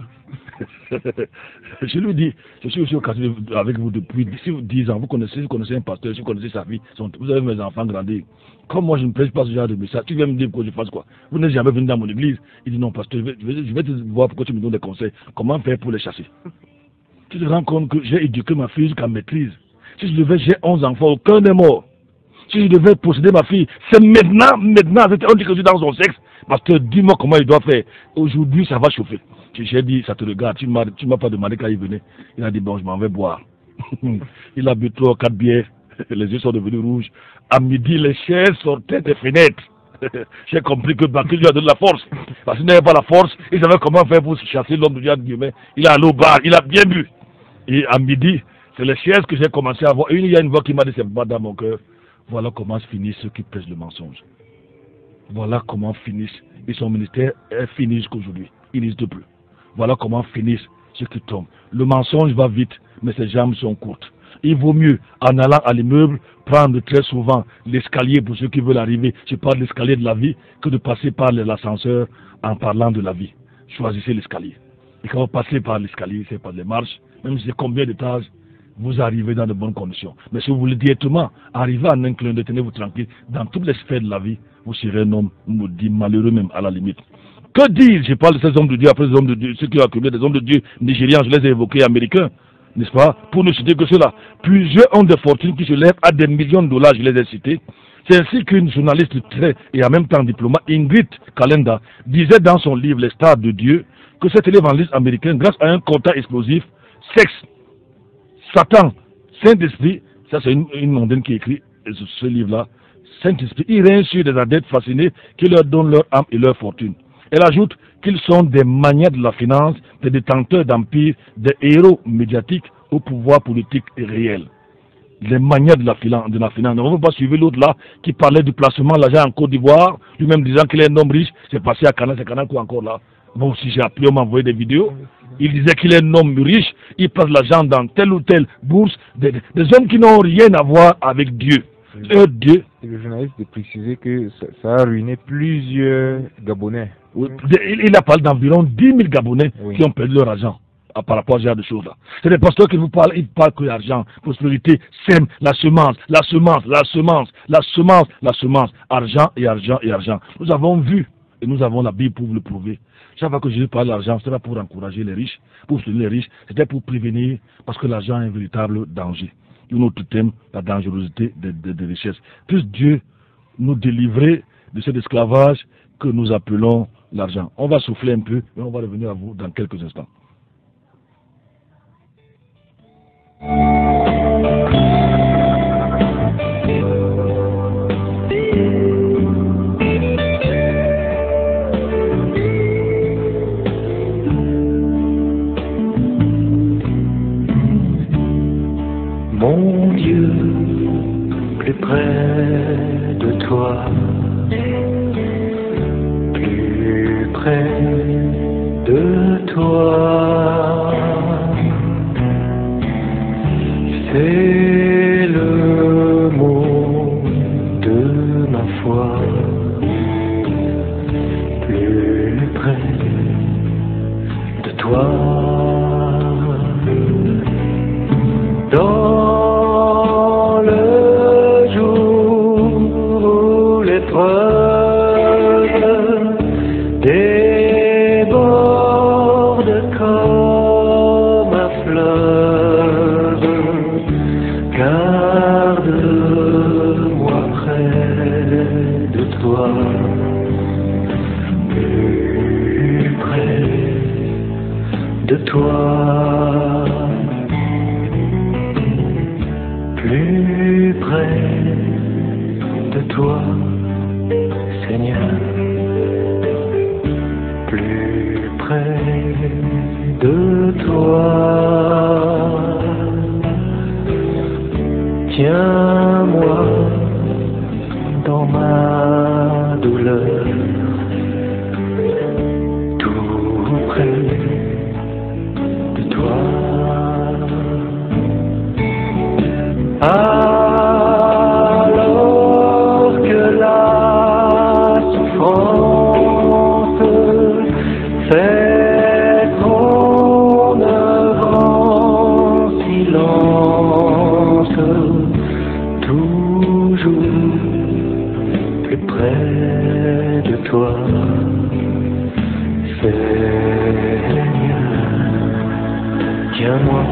Je lui dis, je suis aussi au quartier avec vous depuis 10 ans, vous connaissez un pasteur, si vous connaissez sa fille, vous avez mes enfants grandir. Comme moi je ne prêche pas ce genre de message, tu viens me dire que je fasse quoi? Vous n'êtes jamais venu dans mon église. Il dit non, pasteur, je vais te voir pourquoi tu me donnes des conseils. Comment faire pour les chasser? Tu te rends compte que j'ai éduqué ma fille jusqu'à maîtrise. Si je devais, j'ai 11 enfants, aucun n'est mort. Si je devais posséder ma fille, c'est maintenant, on dit que je suis dans son sexe. Pasteur, dis-moi comment il doit faire. Aujourd'hui, ça va chauffer. J'ai dit, ça te regarde, tu ne m'as pas demandé quand il venait. Il a dit, bon, je m'en vais boire. Il a bu 3 ou 4 bières, les yeux sont devenus rouges. À midi, les chaises sortaient des fenêtres. J'ai compris que Bakri lui a donné la force. Parce qu'il n'avait pas la force, il savait comment faire pour chasser l'homme de Dieu. Il est allé au bar, il a bien bu. Et à midi, c'est les chaises que j'ai commencé à voir. Et il y a une voix qui m'a dit, c'est pas dans mon cœur. Voilà comment finissent ceux qui prêchent le mensonge. Voilà comment finissent. Et son ministère est fini jusqu'aujourd'hui. Il n'existe plus. Voilà comment finissent ceux qui tombent. Le mensonge va vite, mais ses jambes sont courtes. Il vaut mieux, en allant à l'immeuble, prendre très souvent l'escalier pour ceux qui veulent arriver. Je parle de l'escalier de la vie, que de passer par l'ascenseur en parlant de la vie. Choisissez l'escalier. Et quand vous passez par l'escalier, c'est par les marches, même si c'est combien d'étages, vous arrivez dans de bonnes conditions. Mais si vous voulez directement arriver en un clin d'œil, tenez-vous tranquille, dans toutes les sphères de la vie, vous serez un homme maudit, malheureux même à la limite. Que dire? Je parle de ces hommes de Dieu, après ces hommes de Dieu, ceux qui ont accumulé des hommes de Dieu nigérians, je les ai évoqués, américains, n'est-ce pas? Pour ne citer que cela. Plusieurs ont des fortunes qui se lèvent à des millions de dollars, je les ai cités. C'est ainsi qu'une journaliste très et en même temps diplomate, Ingrid Kalenda, disait dans son livre Les Stars de Dieu que cet évangéliste américain, grâce à un contact explosif, sexe, Satan, Saint-Esprit, ça c'est une mondaine qui écrit ce livre-là, Saint-Esprit, il règne sur des adeptes fascinés qui leur donnent leur âme et leur fortune. Elle ajoute qu'ils sont des manières de la finance, des détenteurs d'empire, des héros médiatiques au pouvoir politique et réel. Les manières de la finance. On ne va pas suivre l'autre là qui parlait du placement de l'argent en Côte d'Ivoire, lui-même disant qu'il est un homme riche, c'est passé à Canal, c'est Canal quoi encore là. Bon, si j'ai appelé, on m'a envoyé des vidéos. Il disait qu'il est un homme riche, il place l'argent dans telle ou telle bourse, des hommes qui n'ont rien à voir avec Dieu. Dieu. Et le journaliste de préciser que ça a ruiné plusieurs Gabonais. Oui, il a parlé d'environ 10 000 Gabonais qui ont perdu leur argent par rapport à ce genre de choses-là. C'est des pasteurs qui vous parlent, ils parlent que l'argent, prospérité, sème, la semence, argent et argent et argent. Nous avons vu, et nous avons la Bible pour vous le prouver. Chaque fois que Jésus parle d'argent, ce n'est pas pour encourager les riches, pour soutenir les riches, c'était pour prévenir, parce que l'argent est un véritable danger. Un autre thème, la dangerosité des richesses. Puisse Dieu nous délivrer de cet esclavage que nous appelons l'argent. On va souffler un peu, mais on va revenir à vous dans quelques instants. Mon Dieu, plus près de toi, plus près de toi. toi. Dans le jour où l'épreuve déborde comme un fleuve, garde-moi près de toi, plus près de toi, plus près de toi, Seigneur, plus près de toi. Tiens-moi dans ma douleur, tout près de toi. Alors que la souffrance fait son œuvre en silence, toujours plus près de toi, Seigneur, tiens-moi.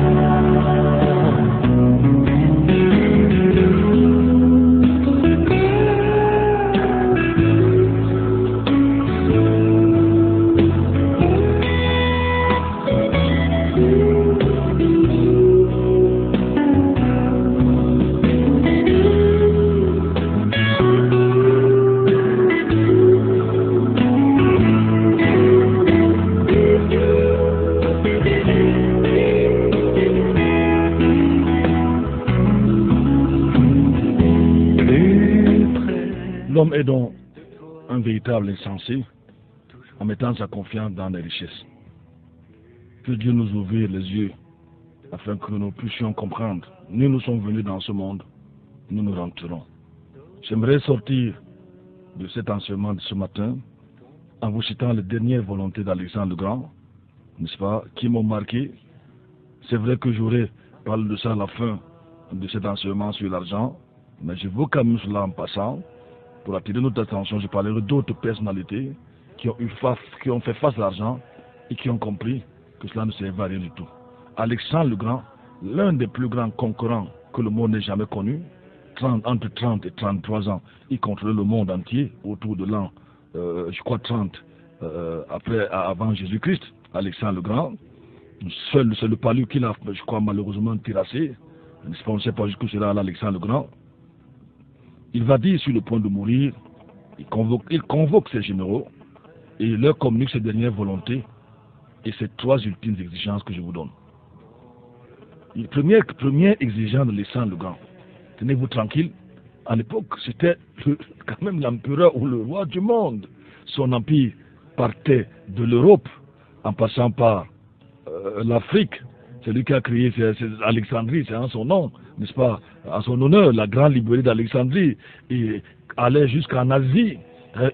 L'homme est donc un véritable insensé en mettant sa confiance dans les richesses. Que Dieu nous ouvre les yeux afin que nous puissions comprendre. Nous sommes venus dans ce monde, nous rentrerons. J'aimerais sortir de cet enseignement de ce matin en vous citant les dernières volontés d'Alexandre le Grand, n'est-ce pas, qui m'ont marqué. C'est vrai que j'aurais parlé de ça à la fin de cet enseignement sur l'argent, mais je veux quand même cela en passant. Pour attirer notre attention, je parlerai d'autres personnalités qui ont fait face à l'argent et qui ont compris que cela ne servait à rien du tout. Alexandre le Grand, l'un des plus grands concurrents que le monde n'ait jamais connu, entre 30 et 33 ans, il contrôlait le monde entier autour de l'an, je crois 30, avant Jésus-Christ. Alexandre le Grand, seul, c'est le palu qu'il a, je crois, malheureusement terrassé. On ne sait pas jusqu'où sera Alexandre le Grand. Il va dire sur le point de mourir, il convoque ses généraux et il leur communique ses dernières volontés et ces trois ultimes exigences que je vous donne. Première exigence de Alexandre le Grand, tenez-vous tranquille, à l'époque c'était quand même l'empereur ou le roi du monde. Son empire partait de l'Europe en passant par l'Afrique. C'est lui qui a créé Alexandrie, c'est en son nom, n'est-ce pas, en son honneur, la grande librairie d'Alexandrie. Il allait jusqu'en Asie.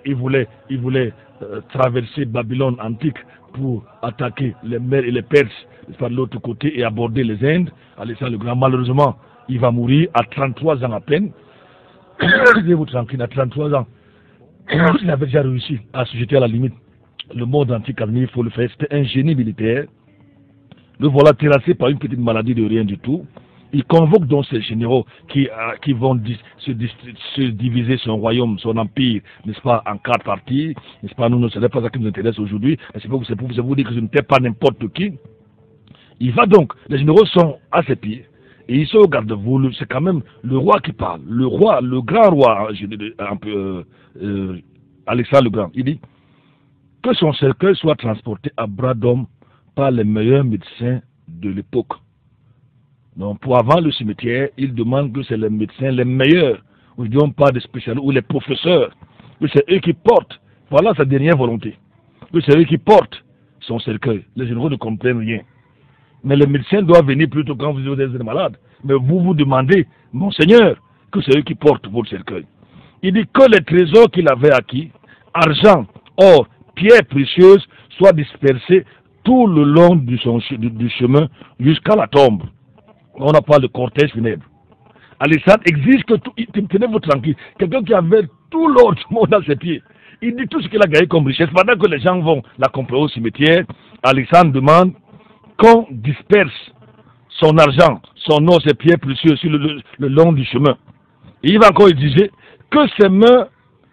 Il voulait traverser Babylone antique pour attaquer les Mèdes et les Perses, n'est-ce pas, de l'autre côté, et aborder les Indes. Alexandre le Grand, malheureusement, il va mourir à 33 ans à peine. Vous tranquille, à 33 ans, il avait déjà réussi à assujettir à la limite le monde antique. Il faut le faire. C'était un génie militaire. Le voilà terrassé par une petite maladie de rien du tout. Il convoque donc ces généraux qui vont se diviser son royaume, son empire, n'est-ce pas, en 4 parties. N'est-ce pas, nous, ce n'est pas ça qui nous intéresse aujourd'hui. C'est pour vous dire que je ne tais pas n'importe qui. Il va donc, les généraux sont à ses pieds. Et ils sont au garde-vous, c'est quand même le roi qui parle. Le roi, le grand roi, Alexandre le Grand, il dit que son cercueil soit transporté à bras d'homme par les meilleurs médecins de l'époque. Donc, pour avant le cimetière, il demande que c'est les médecins les meilleurs, ou ne disons pas des spécialistes, ou les professeurs, que c'est eux qui portent, voilà sa dernière volonté, que c'est eux qui portent son cercueil. Les généraux ne comprennent rien. Mais les médecins doivent venir plutôt quand vous êtes malade. Mais vous demandez, Monseigneur, que c'est eux qui portent votre cercueil. Il dit que les trésors qu'il avait acquis, argent, or, pierres précieuses, soient dispersés tout le long du chemin jusqu'à la tombe. On n'a pas le cortège funèbre. Alexandre exige que tout, tenez-vous tranquille, quelqu'un qui avait tout l'or du monde dans ses pieds, il dit tout ce qu'il a gagné comme richesse. Pendant que les gens vont l'accompagner au cimetière, Alexandre demande qu'on disperse son argent, son or, ses pierres précieuses sur le long du chemin. Et il va encore exiger que ses mains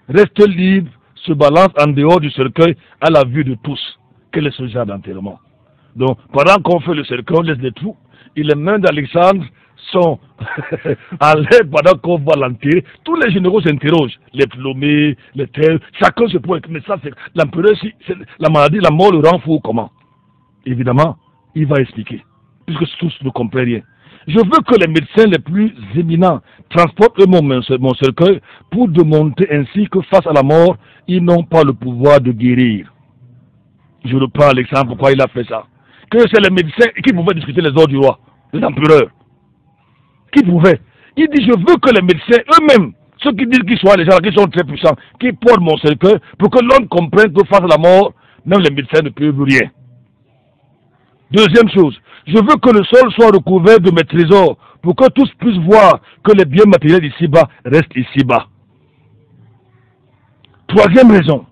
restent libres, se balancent en dehors du cercueil à la vue de tous. Quel est ce genre d'enterrement? Donc, pendant qu'on fait le cercueil, on laisse des trous, et les mains d'Alexandre sont à l'air pendant qu'on va l'enterrer. Tous les généraux s'interrogent, les Ptolémées, les Thèbes, chacun se pose, mais ça c'est l'empereur, si la maladie, la mort le rend fou, comment? Évidemment, il va expliquer, puisque tous ne comprennent rien. Je veux que les médecins les plus éminents transportent mon cercueil pour démontrer ainsi que face à la mort, ils n'ont pas le pouvoir de guérir. Je reprends Alexandre, pourquoi il a fait ça. Que c'est les médecins qui pouvaient discuter les ordres du roi, de l'empereur. Qui pouvaient. Il dit, je veux que les médecins eux-mêmes, ceux qui disent qu'ils sont les gens qui sont très puissants, qui portent mon cercueil, pour que l'homme comprenne que face à la mort, même les médecins ne peuvent rien. Deuxième chose, je veux que le sol soit recouvert de mes trésors, pour que tous puissent voir que les biens matériels ici-bas restent ici-bas. Troisième raison,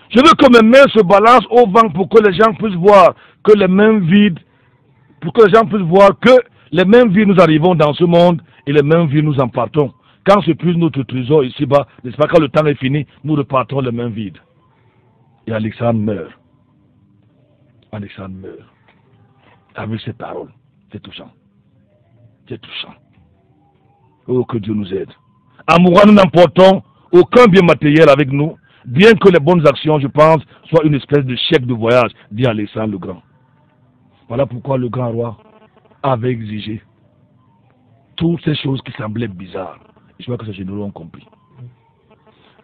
je veux que mes mains se balancent au vent pour que les gens puissent voir que les mains vides, pour que les gens puissent voir que les mêmes vies nous arrivons dans ce monde et les mêmes vies nous en partons. Quand se puise notre trésor ici-bas, n'est-ce pas, quand le temps est fini, nous repartons les mains vides. Et Alexandre meurt. Alexandre meurt. Avec ces paroles. C'est touchant. C'est touchant. Oh, que Dieu nous aide. En mourant, nous n'emportons aucun bien matériel avec nous, bien que les bonnes actions, je pense, soient une espèce de chèque de voyage, dit Alexandre le Grand. Voilà pourquoi le grand roi avait exigé toutes ces choses qui semblaient bizarres. Je crois que ces généraux ont compris.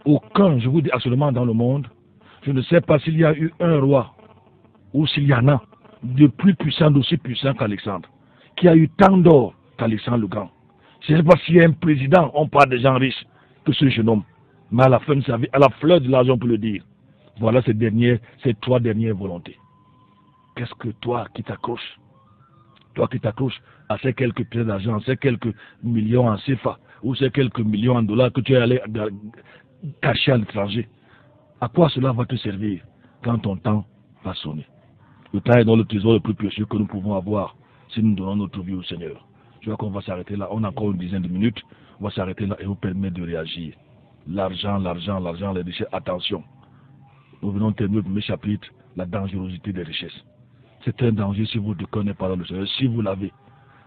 Aucun, je vous dis actuellement dans le monde, je ne sais pas s'il y a eu un roi ou s'il y en a de plus puissant, d'aussi puissant qu'Alexandre, qui a eu tant d'or qu'Alexandre le Grand. Je ne sais pas s'il y a un président, on parle des gens riches, que ce jeune homme. Mais à la fin de sa vie, à la fleur de l'argent, on peut le dire. Voilà ces trois dernières volontés. Qu'est-ce que toi qui t'accroches? Toi qui t'accroches à ces quelques pièces d'argent, ces quelques millions en CFA, ou ces quelques millions en dollars que tu es allé cacher à l'étranger, à quoi cela va te servir quand ton temps va sonner? Le temps est dans le trésor le plus précieux que nous pouvons avoir si nous donnons notre vie au Seigneur. Je crois qu'on va s'arrêter là. On a encore une dizaine de minutes. On va s'arrêter là et vous permettre de réagir. L'argent, l'argent, l'argent, les richesses. Attention. Nous venons de terminer le premier chapitre, la dangerosité des richesses. C'est un danger si vous ne connaissez pas le Seigneur. Si vous l'avez,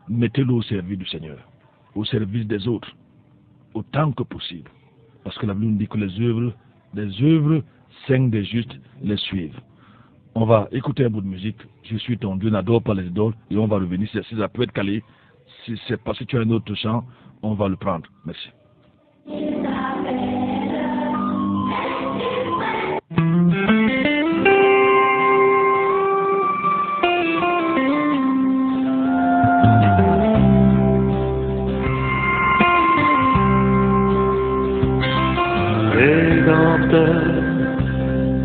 mettez-le au service du Seigneur, au service des autres, autant que possible. Parce que la Bible nous dit que les œuvres saintes des justes les suivent. On va écouter un bout de musique. Je suis ton Dieu, n'adore pas les idoles. Et on va revenir. Si ça peut être calé, si c'est parce que tu as un autre chant, on va le prendre. Merci. Rédempteur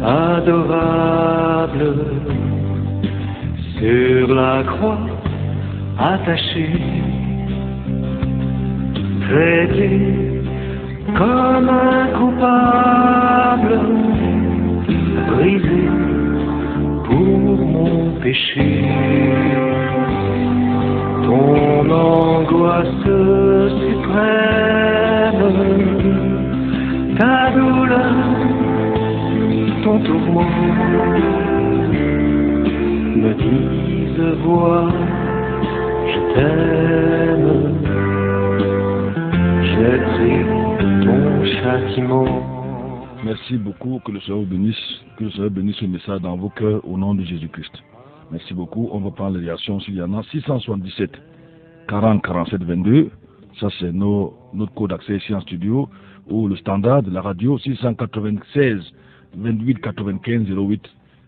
adorable, sur la croix attaché, traité comme un coupable, brisé pour mon péché. Ton angoisse suprême, ta douleur, ton tourment, me disent vois, je t'aime, j'ai pris ton châtiment. Merci beaucoup, que le Seigneur vous bénisse, que le Seigneur bénisse ce message dans vos cœurs au nom de Jésus-Christ. Merci beaucoup, on va prendre les réactions s'il y en a. 677 40 47 22, ça c'est notre code d'accès ici en studio, ou le standard de la radio, 696 28 95 08,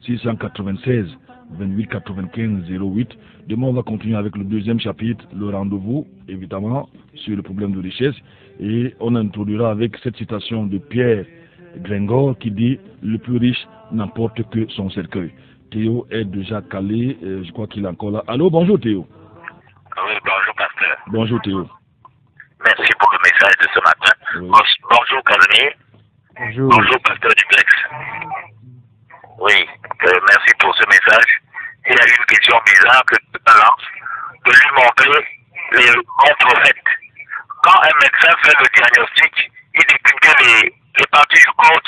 696 28 95 08. Demain, on va continuer avec le deuxième chapitre, le rendez-vous, évidemment, sur le problème de richesse. Et on introduira avec cette citation de Pierre Gringor qui dit « Le plus riche n'emporte que son cercueil ». Théo est déjà calé, je crois qu'il est encore là. Allô, bonjour Théo. Oui, bonjour pasteur. Bonjour Théo. Merci pour le message de ce matin. Oui. Bonjour Casimir. Bonjour. Bonjour pasteur Duplex. Oui, merci pour ce message. Il y a une question bizarre que tu balances, de lui montrer les bons prophètes. Quand un médecin fait le diagnostic, il dit que les parties du corps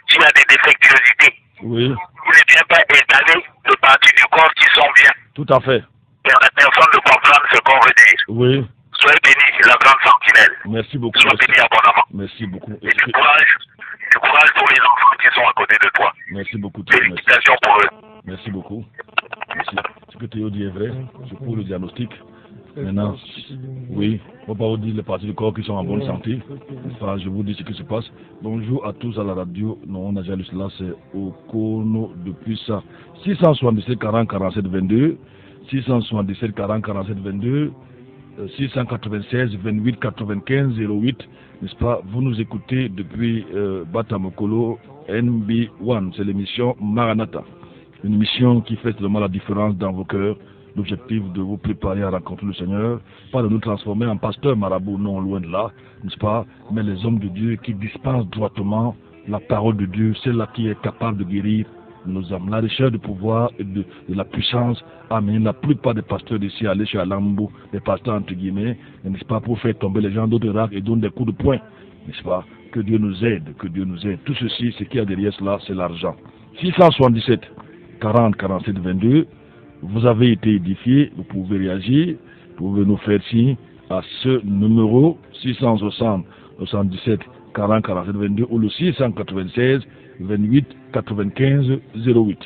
qui a des défectuosités. Oui, Il ne vient pas étaler les parties du corps qui sont bien. tout à fait. Personne ne comprend ce qu'on veut dire. Oui, Soyez bénis, la grande sentinelle. merci beaucoup. Sois béni abondamment. Merci beaucoup. Et du courage pour les enfants qui sont à côté de toi. Merci beaucoup Théo. Merci. Félicitations pour eux. Merci beaucoup. Merci. Ce que Théo dit est vrai, c'est pour le diagnostic. Maintenant, oui, on va pas vous dire les parties du corps qui sont en bonne santé. Enfin, je vous dis ce qui se passe. Bonjour à tous à la radio. Non, on a déjà lu cela, c'est au Kono depuis ça. 677 40 47 22. 677 40 47 22. 696 28 95 08. N'est-ce pas? Vous nous écoutez depuis Batamokolo NB1. C'est l'émission Maranatha. Une émission qui fait seulement la différence dans vos cœurs. L'objectif de vous préparer à rencontrer le Seigneur, pas de nous transformer en pasteurs marabouts, non, loin de là, n'est-ce pas? Mais les hommes de Dieu qui dispensent droitement la parole de Dieu, celle-là qui est capable de guérir nos âmes. La recherche du pouvoir et de la puissance a amené la plupart des pasteurs d'ici à aller chez Alambo, des pasteurs entre guillemets, n'est-ce pas, pour faire tomber les gens d'autres raques et donner des coups de poing, n'est-ce pas? Que Dieu nous aide, que Dieu nous aide. Tout ceci, ce qu'il y a derrière cela, c'est l'argent. 677 40 47 22. Vous avez été édifié, vous pouvez réagir, vous pouvez nous faire signe à ce numéro 660 77 40 47 22 ou le 696 28 95 08.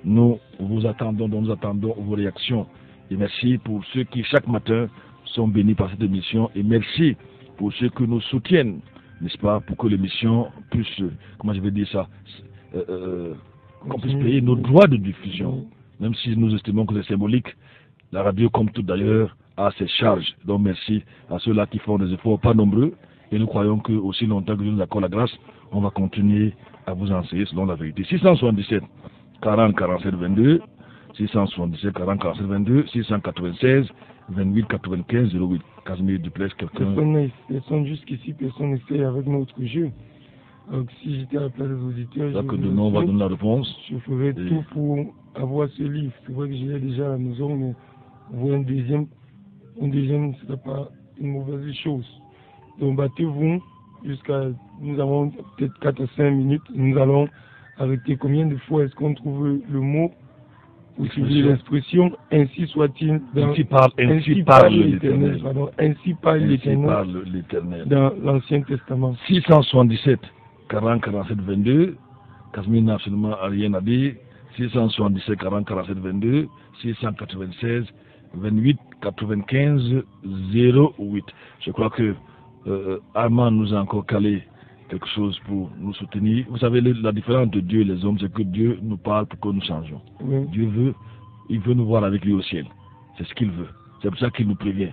Nous vous attendons, nous attendons vos réactions. Et merci pour ceux qui chaque matin sont bénis par cette émission et merci pour ceux qui nous soutiennent, n'est-ce pas, pour que l'émission puisse, comment je vais dire ça, qu'on puisse payer nos droits de diffusion. Même si nous estimons que c'est symbolique, la radio, comme tout d'ailleurs, a ses charges. Donc merci à ceux-là qui font des efforts pas nombreux. Et nous croyons que aussi longtemps que Dieu nous accorde la grâce, on va continuer à vous enseigner selon la vérité. 677 40 47 22, 677 40 47 22, 696 28 95 08. Casimir Duplex, quelqu'un. Personne jusqu'ici, personne n'essaie avec notre jeu. Donc si j'étais à la place des auditeurs, demain on va donner la réponse. Je ferais tout pour avoir ce livre. C'est vrai que je l'ai déjà à la maison, mais voir un deuxième, ce n'est pas une mauvaise chose. Donc battez-vous jusqu'à, nous avons peut-être 4 à 5 minutes, nous allons arrêter. Combien de fois est-ce qu'on trouve le mot ou utiliser l'expression ainsi soit-il ainsi parle l'Éternel. Ainsi parle l'Éternel dans l'Ancien Testament. 677 40 47 22. Casimir n'a absolument rien à dire. 677 40 47 22, 696 28 95 08. Je crois que Armand nous a encore calé quelque chose pour nous soutenir. Vous savez, la différence de Dieu et les hommes, c'est que Dieu nous parle pour que nous changeons. Oui. Dieu il veut nous voir avec lui au ciel. C'est ce qu'il veut. C'est pour ça qu'il nous prévient.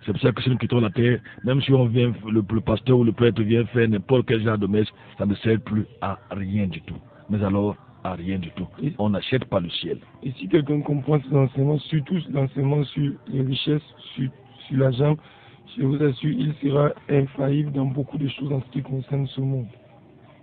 C'est pour ça que si nous quittons la terre, même si on vient, le pasteur ou le prêtre vient faire n'importe quel genre de messe, ça ne sert plus à rien du tout. Mais alors, à rien du tout. On n'achète pas le ciel. Et si quelqu'un comprend ces enseignements, surtout l'enseignement sur les richesses, sur l'argent, je vous assure, il sera infaillible dans beaucoup de choses en ce qui concerne ce monde.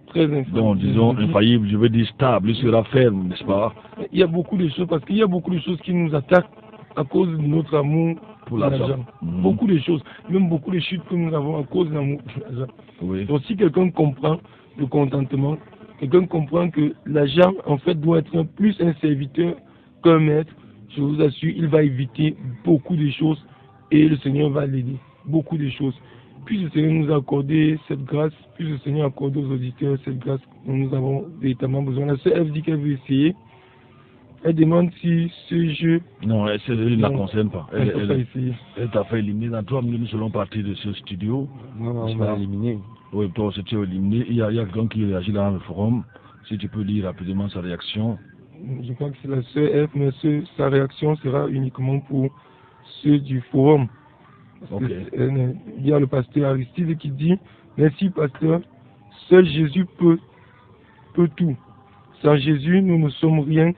Très infaillible. Donc, disons infaillible, je veux dire stable, il sera ferme, n'est-ce pas? Il y a beaucoup de choses, parce qu'il y a beaucoup de choses qui nous attaquent à cause de notre amour pour l'argent. Beaucoup de choses, même beaucoup de chutes que nous avons à cause de l'amour pour l'argent. Oui. Donc, si quelqu'un comprend le contentement, quelqu'un comprend que l'argent, en fait, doit être plus un serviteur qu'un maître, je vous assure, il va éviter beaucoup de choses et le Seigneur va l'aider. Beaucoup de choses. Puis le Seigneur nous a accordé cette grâce, puis le Seigneur a accordé aux auditeurs cette grâce dont nous avons véritablement besoin. La sœur Eve dit qu'elle veut essayer. Elle demande si ce jeu... Non, elle ne la concerne pas. Elle t'a fait éliminer. Dans 3 minutes, nous serons partis de ce studio. Non, on m'a éliminé. Oui, toi aussi tu es éliminé. Il y a quelqu'un qui réagit dans le forum. Si tu peux lire rapidement sa réaction. Je crois que c'est la sœur F, mais sa réaction sera uniquement pour ceux du forum. Okay. Il y a le pasteur Aristide qui dit « Merci pasteur, seul Jésus peut tout. Sans Jésus, nous ne sommes rien.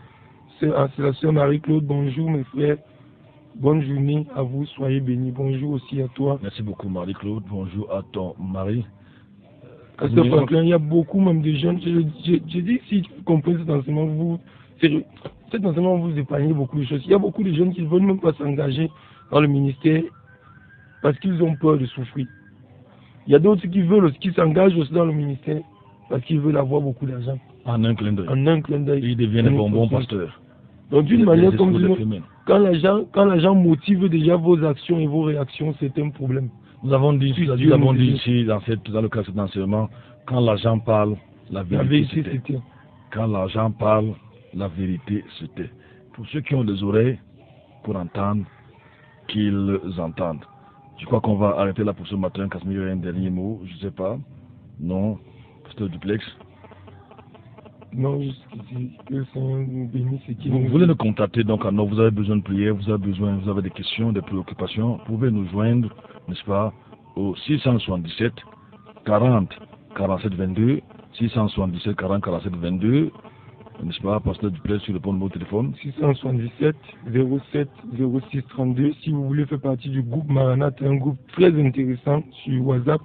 la sœur Marie-Claude. Bonjour mes frères. Bonne journée à vous, soyez bénis. Bonjour aussi à toi. Merci beaucoup Marie-Claude. Bonjour à ton mari. Pasteur Franklin, il y a beaucoup même de jeunes. Je dis si vous comprenez cet enseignement, cet enseignement vous épargnez beaucoup de choses. Il y a beaucoup de jeunes qui ne veulent même pas s'engager dans le ministère parce qu'ils ont peur de souffrir. Il y a d'autres qui s'engagent aussi dans le ministère parce qu'ils veulent avoir beaucoup d'argent. En un clin d'œil. En un clin d'œil. Ils deviennent un bon pasteur. Donc d'une manière comme d'une autre, quand l'argent motive déjà vos actions et vos réactions, c'est un problème. Nous avons dit ici, dans le cas de cet enseignement, quand l'argent parle, la vérité se tait. Quand l'argent parle, la vérité se tait. Pour ceux qui ont des oreilles pour entendre, qu'ils entendent. Je crois qu'on va arrêter là pour ce matin. Casimir, un dernier mot, je ne sais pas. Non, Pasteur Duplex. Non, juste que le Seigneur nous bénisse. Vous voulez nous contacter, donc alors vous avez besoin de prière, vous avez des questions, des préoccupations, vous pouvez nous joindre, n'est-ce pas, au 677 40 47 22, 677 40 47 22, n'est-ce pas, Pasteur Duplex sur le pont de mon téléphone. 677 07 06 32. Si vous voulez faire partie du groupe Maranatha, un groupe très intéressant sur WhatsApp,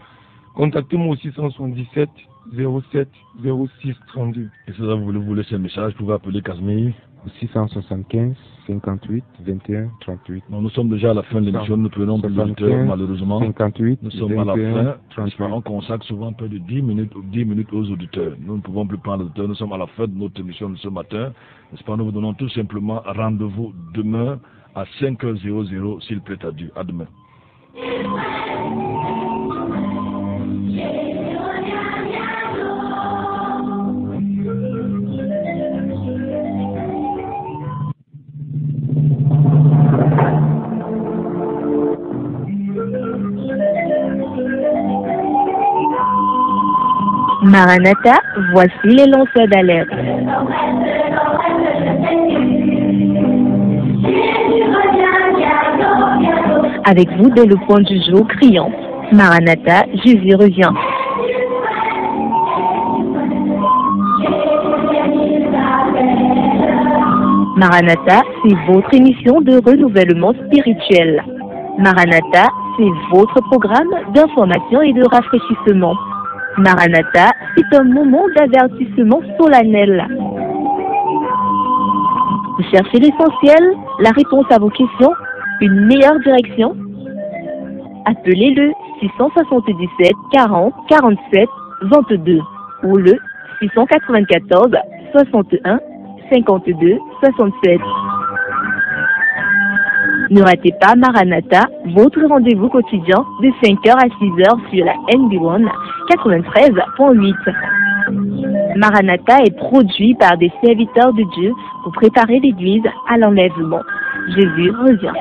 contactez-moi au 677 07 06 32. Et si vous voulez vous laisser un message, vous pouvez appeler Casimir. 675 58 21 38. Non, nous sommes déjà à la fin de l'émission, nous prenons plus d'auditeurs malheureusement. 58, nous sommes 21, à la fin. On consacre souvent près de 10 minutes aux auditeurs. Nous ne pouvons plus prendre l'auditeurs, nous sommes à la fin de notre émission de ce matin. N'est-ce pas, nous vous donnons tout simplement rendez-vous demain à 5h00 s'il plaît à Dieu. À demain. Maranatha, voici les lanceurs d'alerte. Avec vous dès le point du jour criant. Maranatha, Jésus revient. Maranatha, c'est votre émission de renouvellement spirituel. Maranatha, c'est votre programme d'information et de rafraîchissement. Maranatha, c'est un moment d'avertissement solennel. Vous cherchez l'essentiel, la réponse à vos questions, une meilleure direction? Appelez le 677 40 47 22 ou le 694 61 52 67. Ne ratez pas Maranatha, votre rendez-vous quotidien de 5h à 6h sur la NB1 93.8. Maranatha est produit par des serviteurs de Dieu pour préparer l'Église à l'enlèvement. Jésus revient.